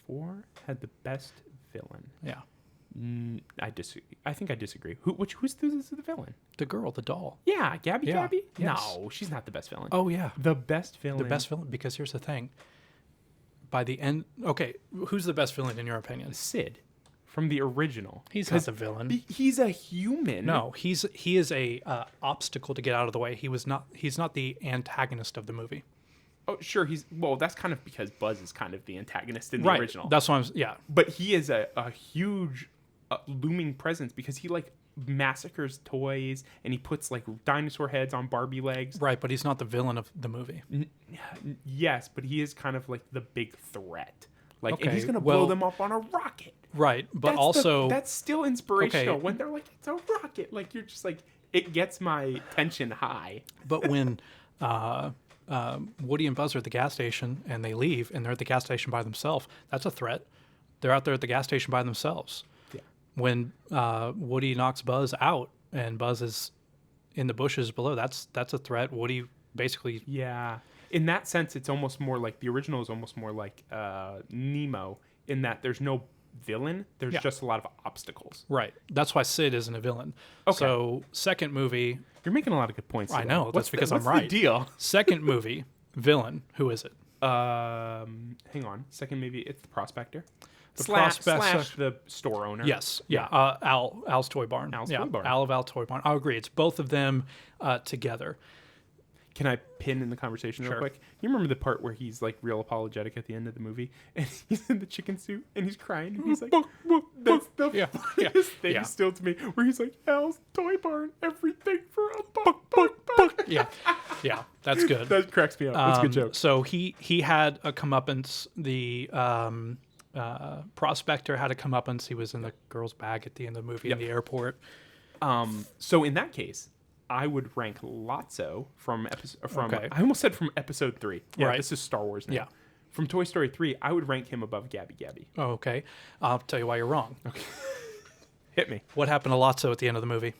4 had the best villain. Yeah. I disagree. I think I disagree. Who's the villain? The girl, the doll. Yeah, Gabby. Yeah, Gabby? yes. No, she's not the best villain. Oh, yeah. The best villain. The best villain, because here's the thing. By the end... Okay, who's the best villain in your opinion? Sid. From the original. He's not the villain. He's a human. No, he is a obstacle to get out of the way. He's not the antagonist of the movie. Oh, sure. That's kind of because Buzz is kind of the antagonist in the original. That's why yeah. But he is a huge looming presence because he like massacres toys and he puts like dinosaur heads on Barbie legs. Right, but he's not the villain of the movie. Yes, but he is kind of like the big threat. Like, and he's going to blow them up on a rocket. Right, but that's still inspirational when they're like, it's a rocket. Like, you're just like, it gets my tension high. But when Woody and Buzz are at the gas station and they leave and they're at the gas station by themselves, that's a threat. They're out there at the gas station by themselves. Yeah. When Woody knocks Buzz out and Buzz is in the bushes below, that's a threat. Woody basically... Yeah. In that sense, it's almost more like, the original is almost more like Nemo, in that there's no villain, there's just a lot of obstacles. Right. That's why Sid isn't a villain. Okay. So, second movie... You're making a lot of good points today. I know. That's because I'm right. What's the deal? Second movie, villain. Who is it? Hang on. Second movie, it's the Prospector. Slash the store owner. Yes. Yeah. Al's Toy Barn. Toy Barn. Al of Al Toy Barn. I agree. It's both of them together. Can I pin in the conversation real quick? You remember the part where he's like real apologetic at the end of the movie and he's in the chicken suit and he's crying and he's like, that's the funniest thing still to me, where he's like, Al's Toy Barn, everything for a buck. Yeah. Yeah. That's good. That cracks me up. That's a good joke. So he had a comeuppance. The Prospector had a comeuppance. He was in the girl's bag at the end of the movie in the airport. So in that case, I would rank Lotso from I almost said from episode 3. Yeah, right. This is Star Wars now. Yeah. From Toy Story 3, I would rank him above Gabby. Oh, okay. I'll tell you why you're wrong. Okay. Hit me. What happened to Lotso at the end of the movie?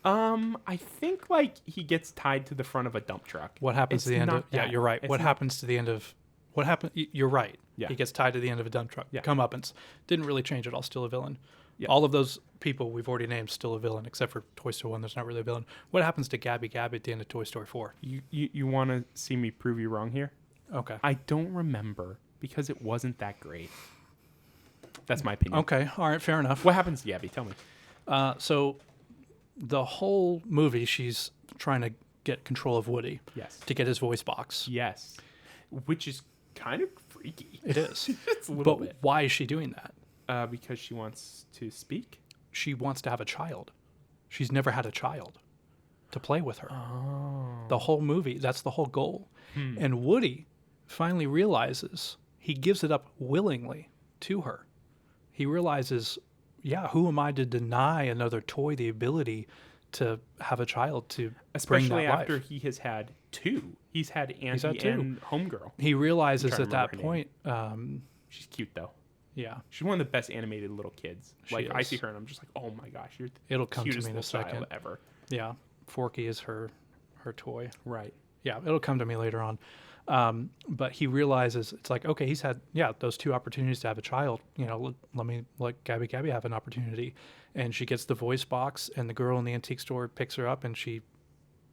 I think like he gets tied to the front of a dump truck. What happens to the end of... Yeah, you're right. What happens to the end of... What happened... You're right. Yeah. He gets tied to the end of a dump truck. Yeah. Comeuppance. Didn't really change at all. Still a villain. Yeah. All of those people we've already named still a villain, except for Toy Story 1. There's not really a villain. What happens to Gabby at the end of Toy Story 4? You want to see me prove you wrong here? Okay. I don't remember because it wasn't that great. That's my opinion. Okay. All right. Fair enough. What happens to Gabby? Tell me. So the whole movie, she's trying to get control of Woody. Yes. To get his voice box. Yes. Which is kind of freaky. It is. It's a little bit. Why is she doing that? Because she wants to speak? She wants to have a child. She's never had a child to play with her. Oh. The whole movie, that's the whole goal. And Woody finally realizes, he gives it up willingly to her. He realizes, who am I to deny another toy the ability to have a child to especially bring that after life? He has had 2. He's had Andy and Homegirl. He realizes at that point... she's cute, though. Yeah. She's one of the best animated little kids. Like, I is. see her and I'm just like, oh my gosh, you're the It'll come to cutest me in a little second. child ever. Yeah. Forky is her toy. Right. Yeah, it'll come to me later on. But he realizes, it's like, okay, he's had, those 2 opportunities to have a child. You know, let Gabby have an opportunity. And she gets the voice box, and the girl in the antique store picks her up, and she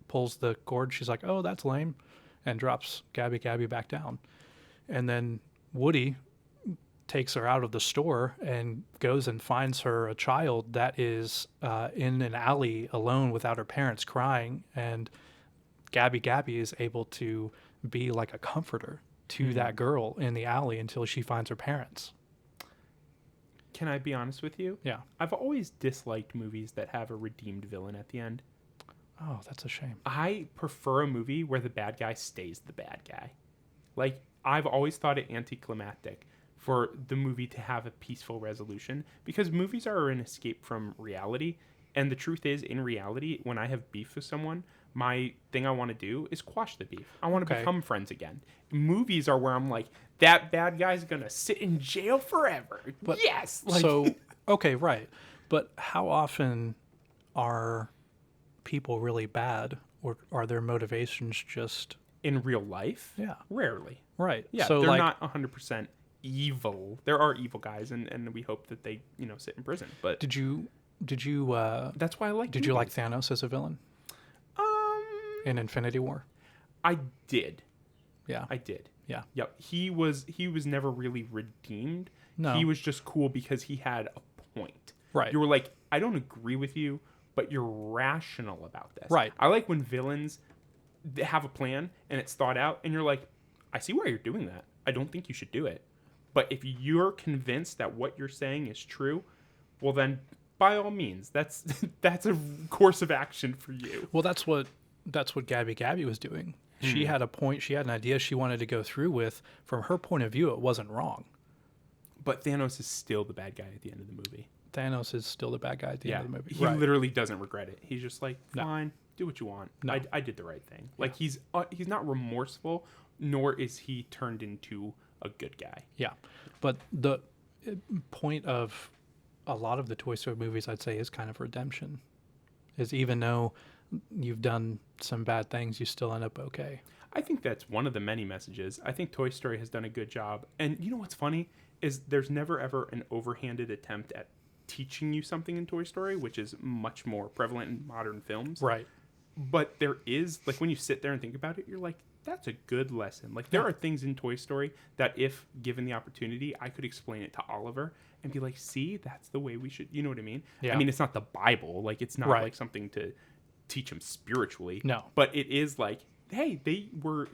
pulls the cord. She's like, oh, that's lame, and drops Gabby back down. And then Woody takes her out of the store and goes and finds her a child that is in an alley alone without her parents, crying. And Gabby is able to be like a comforter to that girl in the alley until she finds her parents. Can I be honest with you? Yeah. I've always disliked movies that have a redeemed villain at the end. Oh, that's a shame. I prefer a movie where the bad guy stays the bad guy. Like, I've always thought it anticlimactic for the movie to have a peaceful resolution, because movies are an escape from reality. And the truth is, in reality, when I have beef with someone, my thing I want to do is quash the beef. I want to become friends again. Movies are where I'm like, that bad guy's going to sit in jail forever. But, yes. Like, so, okay, right. But how often are people really bad, or are their motivations just... in real life? Yeah. Rarely. Right. Yeah, so they're like, not 100% evil. There are evil guys, and we hope that they, sit in prison. But Did you that's why I like. Did you like Thanos as a villain in Infinity War? I did. Yeah. I did. Yeah. Yep. He was never really redeemed. No. He was just cool because he had a point. Right. You were like, I don't agree with you, but you're rational about this. Right. I like when villains have a plan and it's thought out, and you're like, I see why you're doing that. I don't think you should do it. But if you're convinced that what you're saying is true, well then, by all means, that's a course of action for you. Well, that's what Gabby was doing. She had a point. She had an idea she wanted to go through with. From her point of view, it wasn't wrong. But Thanos is still the bad guy at the end of the movie. Thanos is still the bad guy at the end of the movie. He literally doesn't regret it. He's just like, fine, do what you want. No. I did the right thing. Like, he's not remorseful, nor is he turned into a good guy. Yeah. But the point of a lot of the Toy Story movies, I'd say, is kind of redemption. Is even though you've done some bad things, you still end up okay. I think that's one of the many messages. I think Toy Story has done a good job. And you know what's funny is there's never ever an overhanded attempt at teaching you something in Toy Story, which is much more prevalent in modern films. Right. But there is, like, when you sit there and think about it, you're like, that's a good lesson. Like, there are things in Toy Story that if given the opportunity, I could explain it to Oliver and be like, see, that's the way we should, you know what I mean? Yeah. I mean, it's not the Bible. Like, it's not like something to teach him spiritually. No. But it is like, hey, they were,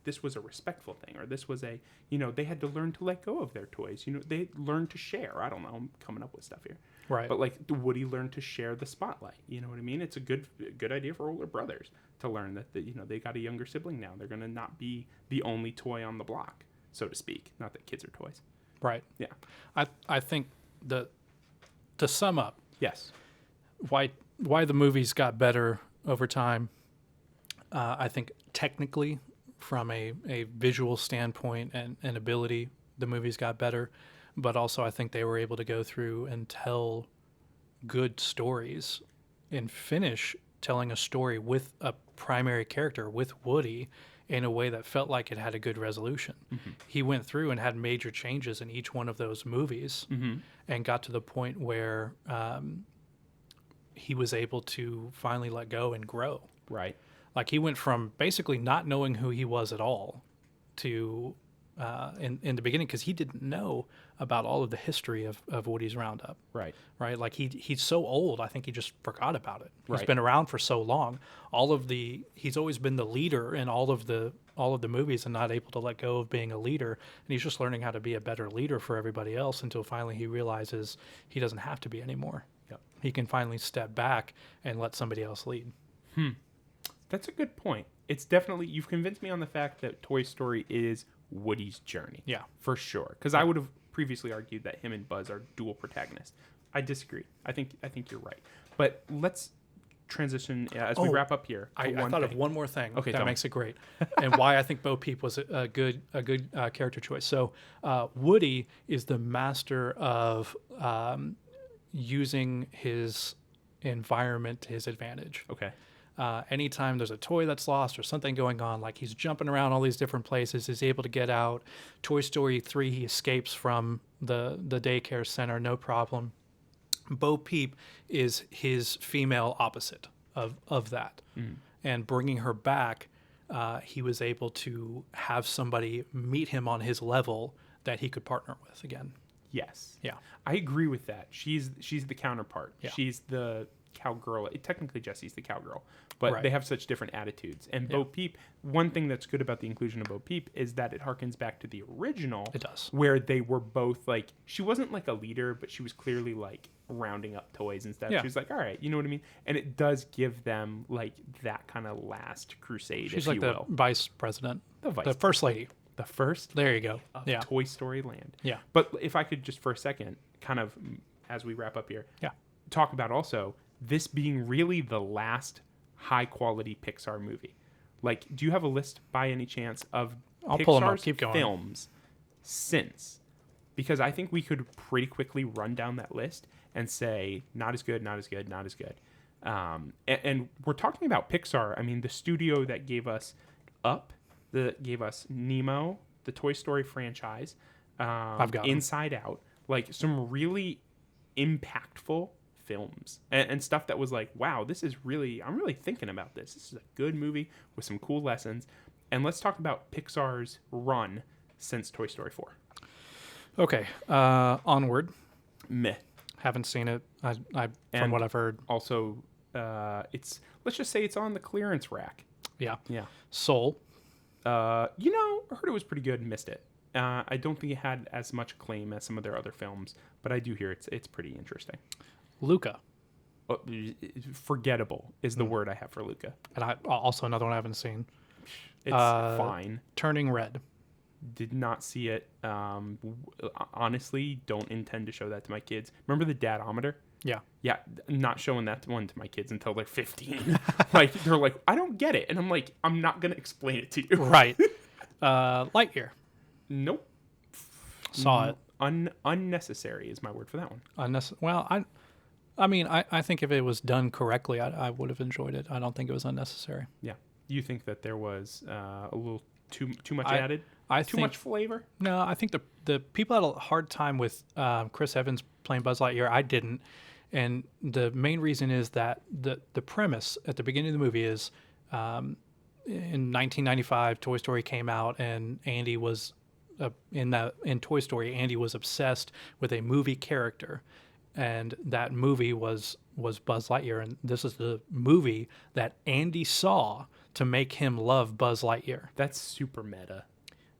this was a respectful thing, or this was a, they had to learn to let go of their toys. They learned to share. I don't know. I'm coming up with stuff here. Right. But like, Woody learned to share the spotlight. You know what I mean? It's a good idea for older brothers to learn that they got a younger sibling now. They're gonna not be the only toy on the block, so to speak. Not that kids are toys. Right. Yeah. I think to sum up, Yes. why the movies got better over time. I think technically, from a visual standpoint and ability, the movies got better. But also, I think they were able to go through and tell good stories and finish telling a story with a primary character, with Woody, in a way that felt like it had a good resolution. Mm-hmm. He went through and had major changes in each one of those movies and got to the point where he was able to finally let go and grow. Right. Like, he went from basically not knowing who he was at all to... in the beginning, because he didn't know about all of the history of Woody's Roundup. Right. Right. Like, he's so old, I think he just forgot about it. He's Right. been around for so long. He's always been the leader in all of the movies and not able to let go of being a leader. And he's just learning how to be a better leader for everybody else until finally he realizes he doesn't have to be anymore. Yep. He can finally step back and let somebody else lead. That's a good point. It's definitely, you've convinced me on the fact that Toy Story is Woody's journey. Yeah. For sure. Because I would have previously argued that him and Buzz are dual protagonists. I disagree. I think you're right. But let's transition as we wrap up here. I thought of one more thing Okay, that makes it great, and why I think Bo Peep was a good character choice. So Woody is the master of using his environment to his advantage. Okay. Anytime there's a toy that's lost or something going on, like he's jumping around all these different places, he's able to get out. Toy Story 3, he escapes from the daycare center, no problem. Bo Peep is his female opposite of that. and bringing her back, he was able to have somebody meet him on his level that he could partner with again. Yes. Yeah. I agree with that. She's the counterpart. Yeah. She's the cowgirl. Technically, Jesse's the cowgirl, but Right. they have such different attitudes. And Bo Peep, one thing that's good about the inclusion of Bo Peep is that it harkens back to the original. It does. Where they were both like, she wasn't like a leader, but she was clearly like rounding up toys and stuff. Yeah. She was like, all right, you know what I mean? And it does give them like that kind of last crusade, She's if like you the will. vice president, The first lady. The first There you go. of Yeah. Toy Story Land. Yeah. But if I could just for a second, kind of as we wrap up here, Yeah. talk about also this being really the last high quality Pixar movie. Like, do you have a list by any chance of I'll pull 'em up. Pixar's Keep going. films since? Because I think we could pretty quickly run down that list and say not as good, not as good, not as good. And we're talking about Pixar. I mean, the studio that gave us Up, that gave us Nemo, the Toy Story franchise, I've got 'em. Inside Out, like some really impactful films and stuff that was like, wow, I'm really thinking about this. This is a good movie with some cool lessons. And let's talk about Pixar's run since Toy Story 4. Okay. Onward. Meh. Haven't seen it. I from And what I've heard. Also, let's just say it's on the clearance rack. Yeah. Yeah. Soul. I heard it was pretty good and missed it. I don't think it had as much acclaim as some of their other films, but I do hear it's pretty interesting. Luca. Forgettable is the word I have for Luca. And also another one I haven't seen. It's fine. Turning Red. Did not see it. Honestly, don't intend to show that to my kids. Remember the Dadometer? Yeah. Yeah, not showing that one to my kids until they're 15. Like, they're like, I don't get it. And I'm like, I'm not going to explain it to you. Right. Lightyear. Nope. Saw it. Unnecessary is my word for that one. Well, I mean, I think if it was done correctly, I would have enjoyed it. I don't think it was unnecessary. Yeah. You think that there was a little too much added? I Too think, much flavor? No, I think the people had a hard time with Chris Evans playing Buzz Lightyear. I didn't. And the main reason is that the premise at the beginning of the movie is in 1995, Toy Story came out, and Andy was in Toy Story, Andy was obsessed with a movie character, and that movie was Buzz Lightyear, and this is the movie that Andy saw to make him love Buzz Lightyear. That's super meta.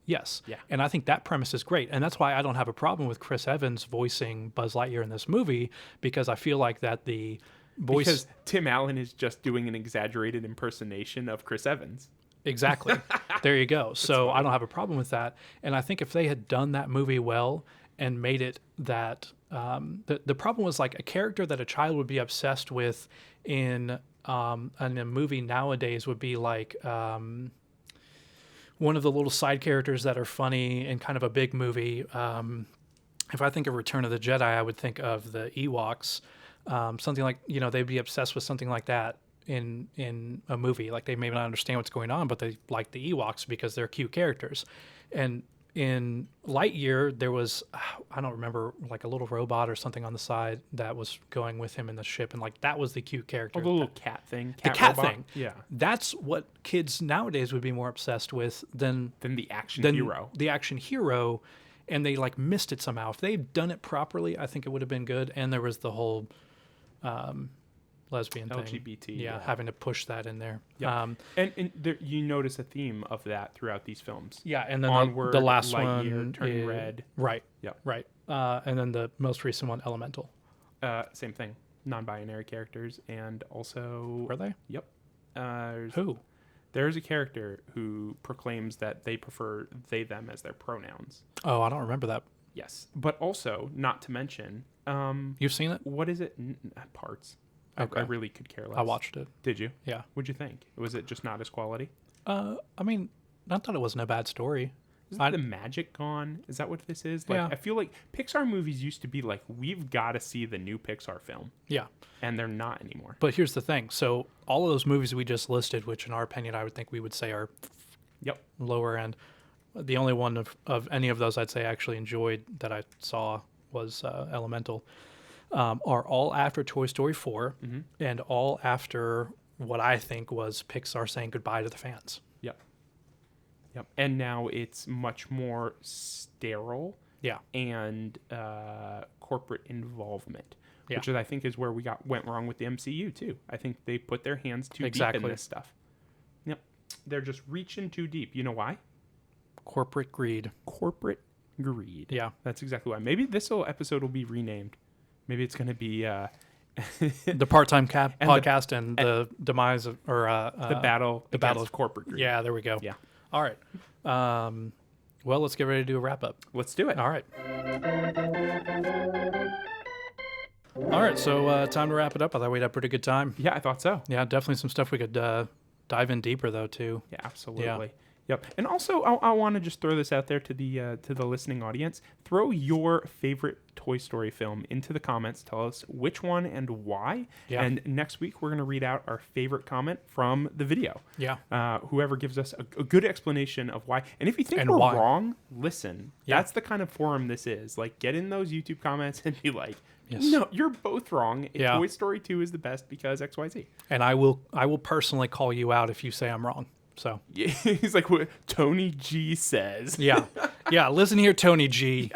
Yes. Yeah. And I think that premise is great. And that's why I don't have a problem with Chris Evans voicing Buzz Lightyear in this movie, because I feel like that the voice... Because Tim Allen is just doing an exaggerated impersonation of Chris Evans. Exactly. There you go. So I don't have a problem with that. And I think if they had done that movie well and made it that... the problem was like a character that a child would be obsessed with in a movie nowadays would be like... one of the little side characters that are funny in kind of a big movie. If I think of Return of the Jedi, I would think of the Ewoks. Something like, they'd be obsessed with something like that in a movie. Like, they may not understand what's going on, but they like the Ewoks because they're cute characters. And in Lightyear, there was, I don't remember, like a little robot or something on the side that was going with him in the ship. And like, that was the cute character. Oh, the little cat thing. The cat robot. thing. Yeah. That's what kids nowadays would be more obsessed with than the action hero. The action hero, and they like missed it somehow. If they'd done it properly, I think it would have been good. And there was the whole lesbian thing. LGBT. Yeah, having to push that in there. Yeah. And there, you notice a theme of that throughout these films. Yeah, and then Onward, the last Lightyear, one Turning Red. Right. Yeah. Right. And then the most recent one, Elemental. Same thing. Non-binary characters, and also... Were they? Yep. Who? There's a character who proclaims that they prefer they, them as their pronouns. Oh, I don't remember that. Yes. But also, not to mention... You've seen it? What is it? Parts. Okay. I really could care less. I watched it. Did you? Yeah. What'd you think? Was it just not as quality? I mean, I thought it wasn't a bad story. Isn't the magic gone? Is that what this is? Like, Yeah. I feel like Pixar movies used to be like, we've got to see the new Pixar film. Yeah. And they're not anymore. But here's the thing. So all of those movies we just listed, which in our opinion, I would think we would say are Yep. lower end. The only one of any of those I'd say I actually enjoyed that I saw was Elemental, are all after Toy Story 4 and all after what I think was Pixar saying goodbye to the fans. Yep. And now it's much more sterile. Yeah. And corporate involvement, yeah. which I think is where we went wrong with the MCU too. I think they put their hands too deep in this stuff. Yep. They're just reaching too deep. You know why? Corporate greed. Corporate greed. Yeah. That's exactly why. Maybe this whole episode will be renamed. Maybe it's going to be the Part-Time Podcast and the Demise of, or the battle of corporate greed. Yeah, there we go. Yeah. All right. Well, let's get ready to do a wrap up. Let's do it. All right. All right. So time to wrap it up. I thought we had a pretty good time. Yeah, I thought so. Yeah, definitely some stuff we could dive in deeper though too. Yeah, absolutely. Yeah. Yep. And also, I want to just throw this out there to the listening audience. Throw your favorite Toy Story film into the comments. Tell us which one and why. Yeah. And next week, we're going to read out our favorite comment from the video. Yeah. Whoever gives us a good explanation of why. And if you think we're wrong, listen. Yeah. That's the kind of forum this is. Like, get in those YouTube comments and be like, no, you're both wrong. Toy Story 2 is the best because XYZ. And I will personally call you out if you say I'm wrong. So yeah, he's like what Tony G says. Yeah. Listen here, Tony G.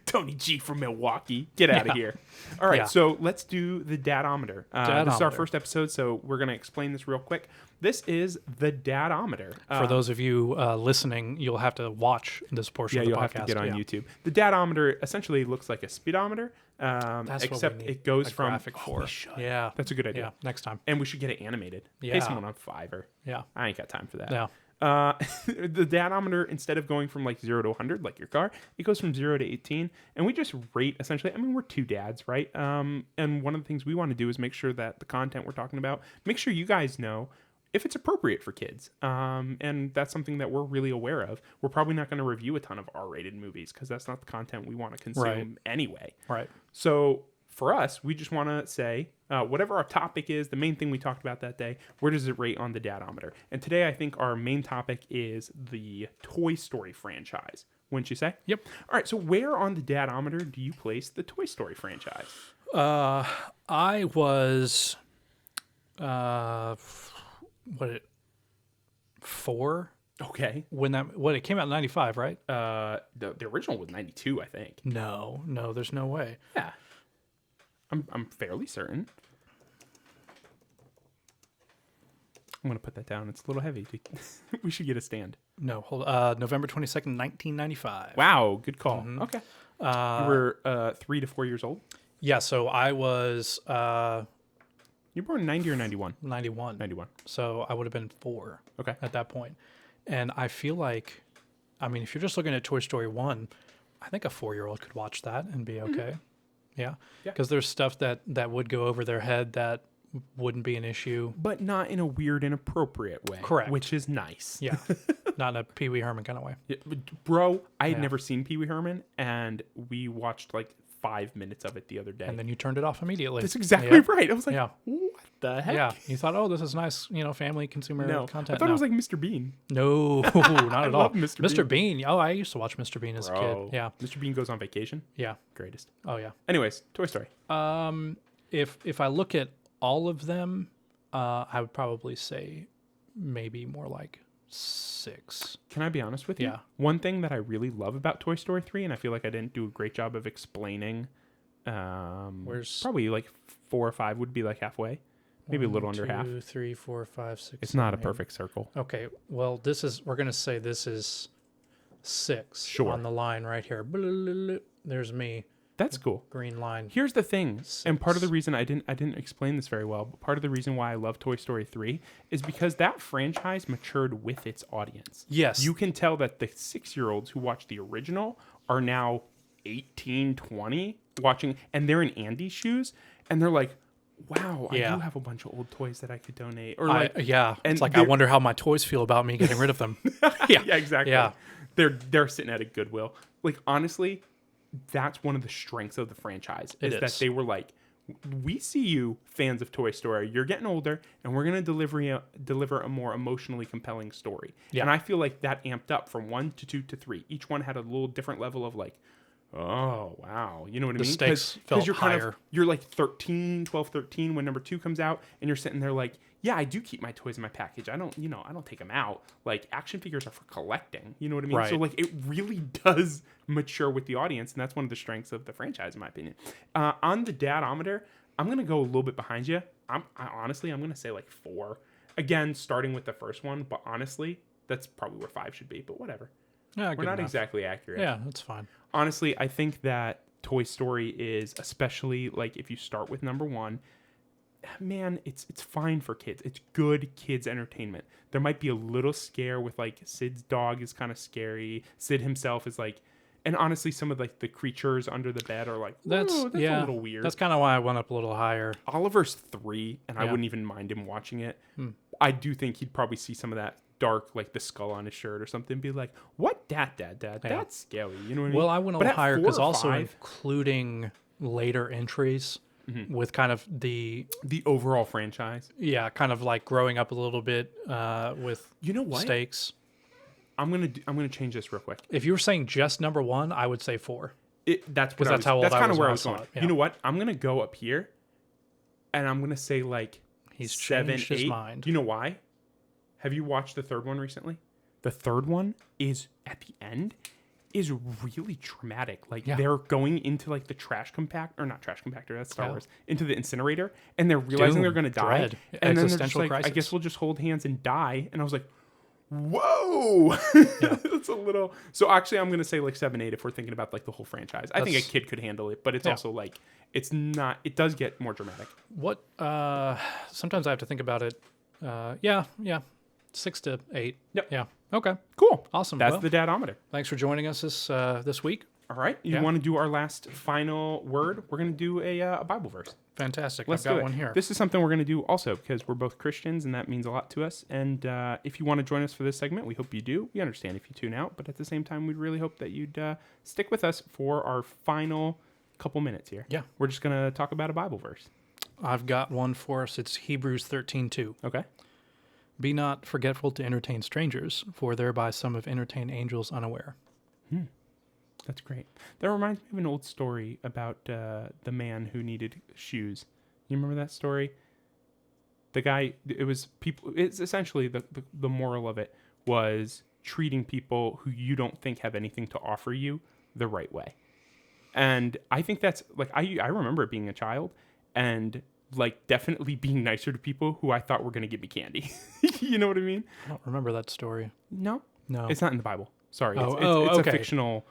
Tony G from Milwaukee. Get out of here. All right, so let's do the Dadometer. This is our first episode, so we're going to explain this real quick. This is the Dadometer. For those of you listening, you'll have to watch this portion of the podcast. Yeah, you'll have to get on YouTube. The Dadometer essentially looks like a speedometer, except it goes from graphic for. Yeah, that's a good idea. Yeah, next time. And we should get it animated. Pay someone on Fiverr. Yeah, I ain't got time for that. Yeah. The Dadometer, instead of going from like 0 to 100 like your car, it goes from 0 to 18, and we just rate essentially. I mean, we're two dads, right? And one of the things we want to do is make sure that the content we're talking about, make sure you guys know if it's appropriate for kids. And that's something that we're really aware of. We're probably not going to review a ton of R-rated movies because that's not the content we want to consume anyway. Right. So for us, we just want to say, whatever our topic is, the main thing we talked about that day, where does it rate on the Dadometer? And today, I think our main topic is the Toy Story franchise. Wouldn't you say? Yep. All right, so where on the Dadometer do you place the Toy Story franchise? I was, 4? Okay. When it came out in 95, right? The original was 92, I think. No, there's no way. Yeah. I'm fairly certain. I'm going to put that down. It's a little heavy. We should get a stand. No, hold November 22nd, 1995. Wow, good call. Mm-hmm. Okay. You were 3 to 4 years old? Yeah, so I was... you were born in 90 or 91? 91. 91. So I would have been 4 okay. at that point. And I feel like, I mean, if you're just looking at Toy Story 1, I think a 4-year-old could watch that and be okay. Mm-hmm. Yeah. Because there's stuff that would go over their head that wouldn't be an issue. But not in a weird, inappropriate way. Correct. Which is nice. Yeah. Not in a Pee Wee Herman kind of way. Yeah, bro, I had never seen Pee Wee Herman, and we watched like 5 minutes of it the other day. And then you turned it off immediately. That's exactly right. I was like, what the heck? Yeah. You thought, oh, this is nice, family consumer content. I thought it was like Mr. Bean. No, not at all. Love Mr. Bean. Oh, I used to watch Mr. Bean as a kid. Yeah. Mr. Bean Goes on Vacation. Yeah. Greatest. Oh, yeah. Anyways, Toy Story. If I look at all of them, I would probably say maybe more like 6. Can I be honest with you? Yeah. One thing that I really love about Toy Story 3, and I feel like I didn't do a great job of explaining, probably like 4 or 5 would be like halfway, maybe a little under half. 2, 3, 4, 5, 6. It's not a perfect circle. Okay. Well, we're going to say this is 6 on the line right here. There's me. That's cool. Green line. Here's the thing, 6. And part of the reason I didn't explain this very well, but part of the reason why I love Toy Story 3 is because that franchise matured with its audience. Yes. You can tell that the 6-year-olds who watched the original are now 18, 20 watching, and they're in Andy's shoes, and they're like, wow, I do have a bunch of old toys that I could donate. Or like, and it's like, I wonder how my toys feel about me getting rid of them. Yeah, exactly. Yeah. They're sitting at a Goodwill. Like, honestly, that's one of the strengths of the franchise is that they were like, we see you, fans of Toy Story. You're getting older, and we're going to deliver a more emotionally compelling story. Yeah. And I feel like that amped up from 1 to 2 to 3. Each one had a little different level of like, Oh, wow. You know what I The mean? stakes felt you're higher. You're like 13, 12, 13 when number 2 comes out, and you're sitting there like, yeah, I do keep my toys in my package. I don't take them out. Like, action figures are for collecting. You know what I mean? Right. So, like, it really does mature with the audience, and that's one of the strengths of the franchise, in my opinion. On the dadometer, I'm going to go a little bit behind you. Honestly, I'm going to say like 4. Again, starting with the first one, but honestly, that's probably where 5 should be, but whatever. Yeah, We're not exactly accurate. Yeah, that's fine. Honestly, I think that Toy Story is, especially like if you start with number 1, man, it's fine for kids. It's good kids entertainment. There might be a little scare with like Sid's dog is kind of scary. Sid himself is like, and honestly, some of like the creatures under the bed are like, that's a little weird. That's kind of why I went up a little higher. Oliver's 3, and I wouldn't even mind him watching it. I do think he'd probably see some of that dark, like the skull on his shirt or something, and be like, what, Dad, that's scary. You know what I mean? Well, I went a little higher because also 5, including later entries with kind of the overall franchise. Yeah, kind of like growing up a little bit with stakes. I'm gonna change this real quick. If you were saying just number 1, I would say 4. That's how old that's I kind was of where when I was I saw going. it, yeah. You know what? I'm gonna go up here, and I'm gonna say like He's 7, changed 8. his mind. You know why? Have you watched the third one recently? The third one is at the end is really dramatic. Like they're going into like the trash compactor, or not trash compactor, that's Star Wars, into the incinerator, and they're realizing they're gonna die. Dread. And then they're just like, crisis. I guess we'll just hold hands and die. And I was like, whoa. That's a little. So actually, I'm gonna say like 7, 8 if we're thinking about like the whole franchise. I think a kid could handle it, but it's also like it's not. It does get more dramatic. What? Sometimes I have to think about it. Yeah. 6 to 8. Yep. Yeah. Okay. Cool. Awesome. That's Well, the dadometer. Thanks for joining us this week. All right. You want to do our last final word? We're going to do a Bible verse. Fantastic. Let's I've got do it. one here. This is something we're going to do also because we're both Christians, and that means a lot to us. And if you want to join us for this segment, we hope you do. We understand if you tune out, but at the same time, we'd really hope that you'd stick with us for our final couple minutes here. Yeah. We're just going to talk about a Bible verse. I've got one for us. It's Hebrews 13:2. Okay. Be not forgetful to entertain strangers, for thereby some have entertained angels unaware. That's great. That reminds me of an old story about the man who needed shoes. You remember that story? The guy, it was people, it's essentially the moral of it was treating people who you don't think have anything to offer you the right way. And I think that's, like, I remember being a child and, like, definitely being nicer to people who I thought were going to give me candy. You know what I mean? I don't remember that story. No. No. It's not in the Bible. Sorry. It's okay. a fictional,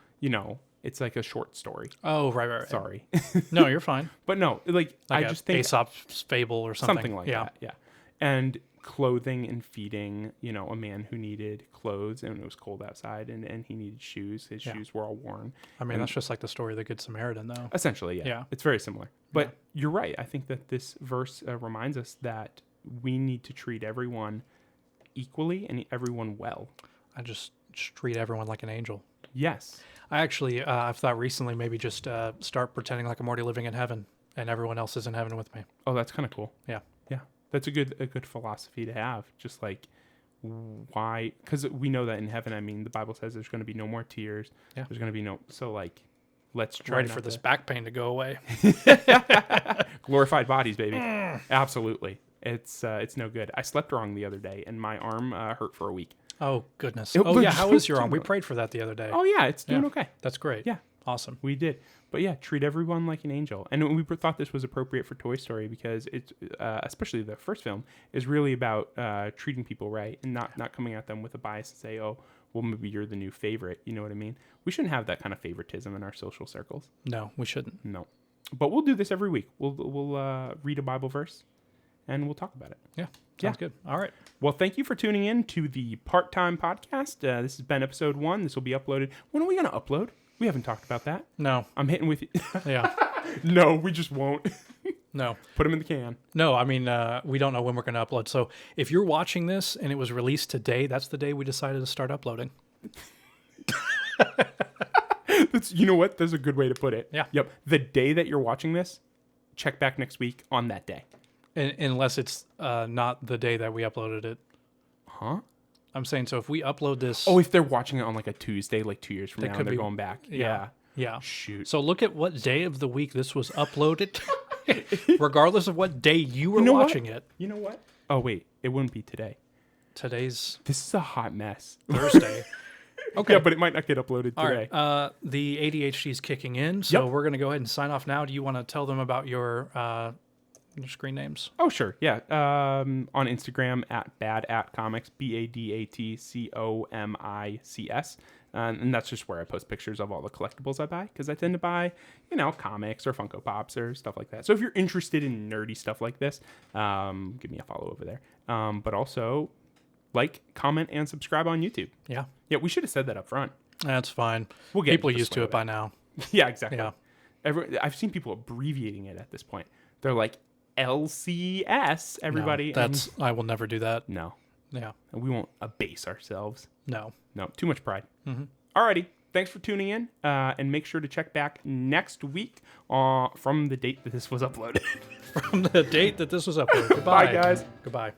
it's like a short story. Oh, right. Sorry. No, you're fine. But no, like I just think Aesop's fable or something. Something like that. Yeah. And clothing and feeding, a man who needed clothes and it was cold outside and he needed shoes. His shoes were all worn. I mean, that's just like the story of the Good Samaritan, though. Essentially, yeah. Yeah. It's very similar. But you're right. I think that this verse reminds us that we need to treat everyone equally and everyone well. I just treat everyone like an angel. Yes. I actually, I've thought recently maybe just start pretending like I'm already living in heaven and everyone else is in heaven with me. Oh, that's kind of cool. Yeah. Yeah. That's a good philosophy to have. Just like, why? Because we know that in heaven, I mean, the Bible says there's going to be no more tears. Yeah. There's going to be no, so like, let's try Ready for this back pain to go away. Glorified bodies, baby. Absolutely. It's no good. I slept wrong the other day and my arm hurt for a week. Oh, goodness. How is your arm? We prayed for that the other day. Oh, yeah, it's doing okay. That's great. Yeah. Awesome. We did. But yeah, treat everyone like an angel. And we thought this was appropriate for Toy Story because it's, especially the first film, is really about treating people right and not coming at them with a bias and say, oh, well, maybe you're the new favorite. You know what I mean? We shouldn't have that kind of favoritism in our social circles. No, we shouldn't. No. But we'll do this every week. We'll read a Bible verse and we'll talk about it. Yeah. Sounds good. All right. Well, thank you for tuning in to the Part-Time Podcast. This has been episode 1. This will be uploaded. When are we going to upload? We haven't talked about that. No. I'm hitting with you. Yeah. No, we just won't. No. Put them in the can. No, I mean, we don't know when we're going to upload. So if you're watching this and it was released today, that's the day we decided to start uploading. You know what? That's a good way to put it. Yeah. Yep. The day that you're watching this, check back next week on that day. Unless it's not the day that we uploaded it. Huh? I'm saying, so if we upload this... Oh, if they're watching it on like a Tuesday, like 2 years from now, and they're going back. Yeah. Yeah. Shoot. So look at what day of the week this was uploaded, regardless of what day you were You know what? watching it. You know what? Oh, wait. It wouldn't be today. Today's This is a hot mess. Thursday. Okay. Yeah, but it might not get uploaded All today. right. The ADHD is kicking in, so Yep. we're going to go ahead and sign off now. Do you want to tell them about your screen names? Oh, sure. Yeah. On Instagram at badatcomics, BADATCOMICS. And that's just where I post pictures of all the collectibles I buy, because I tend to buy, comics or Funko Pops or stuff like that. So if you're interested in nerdy stuff like this, give me a follow over there. But also, like, comment, and subscribe on YouTube. Yeah. Yeah, we should have said that up front. That's fine. We'll get People into the used to swing it of by now. Yeah, exactly. Yeah. I've seen people abbreviating it at this point. They're like LCS, everybody. No, I will never do that. No, Yeah. we won't abase ourselves. No. No, too much pride. Mm-hmm. Alrighty, thanks for tuning in, and make sure to check back next week from the date that this was uploaded. From the date that this was uploaded. Goodbye. Bye, guys. Goodbye.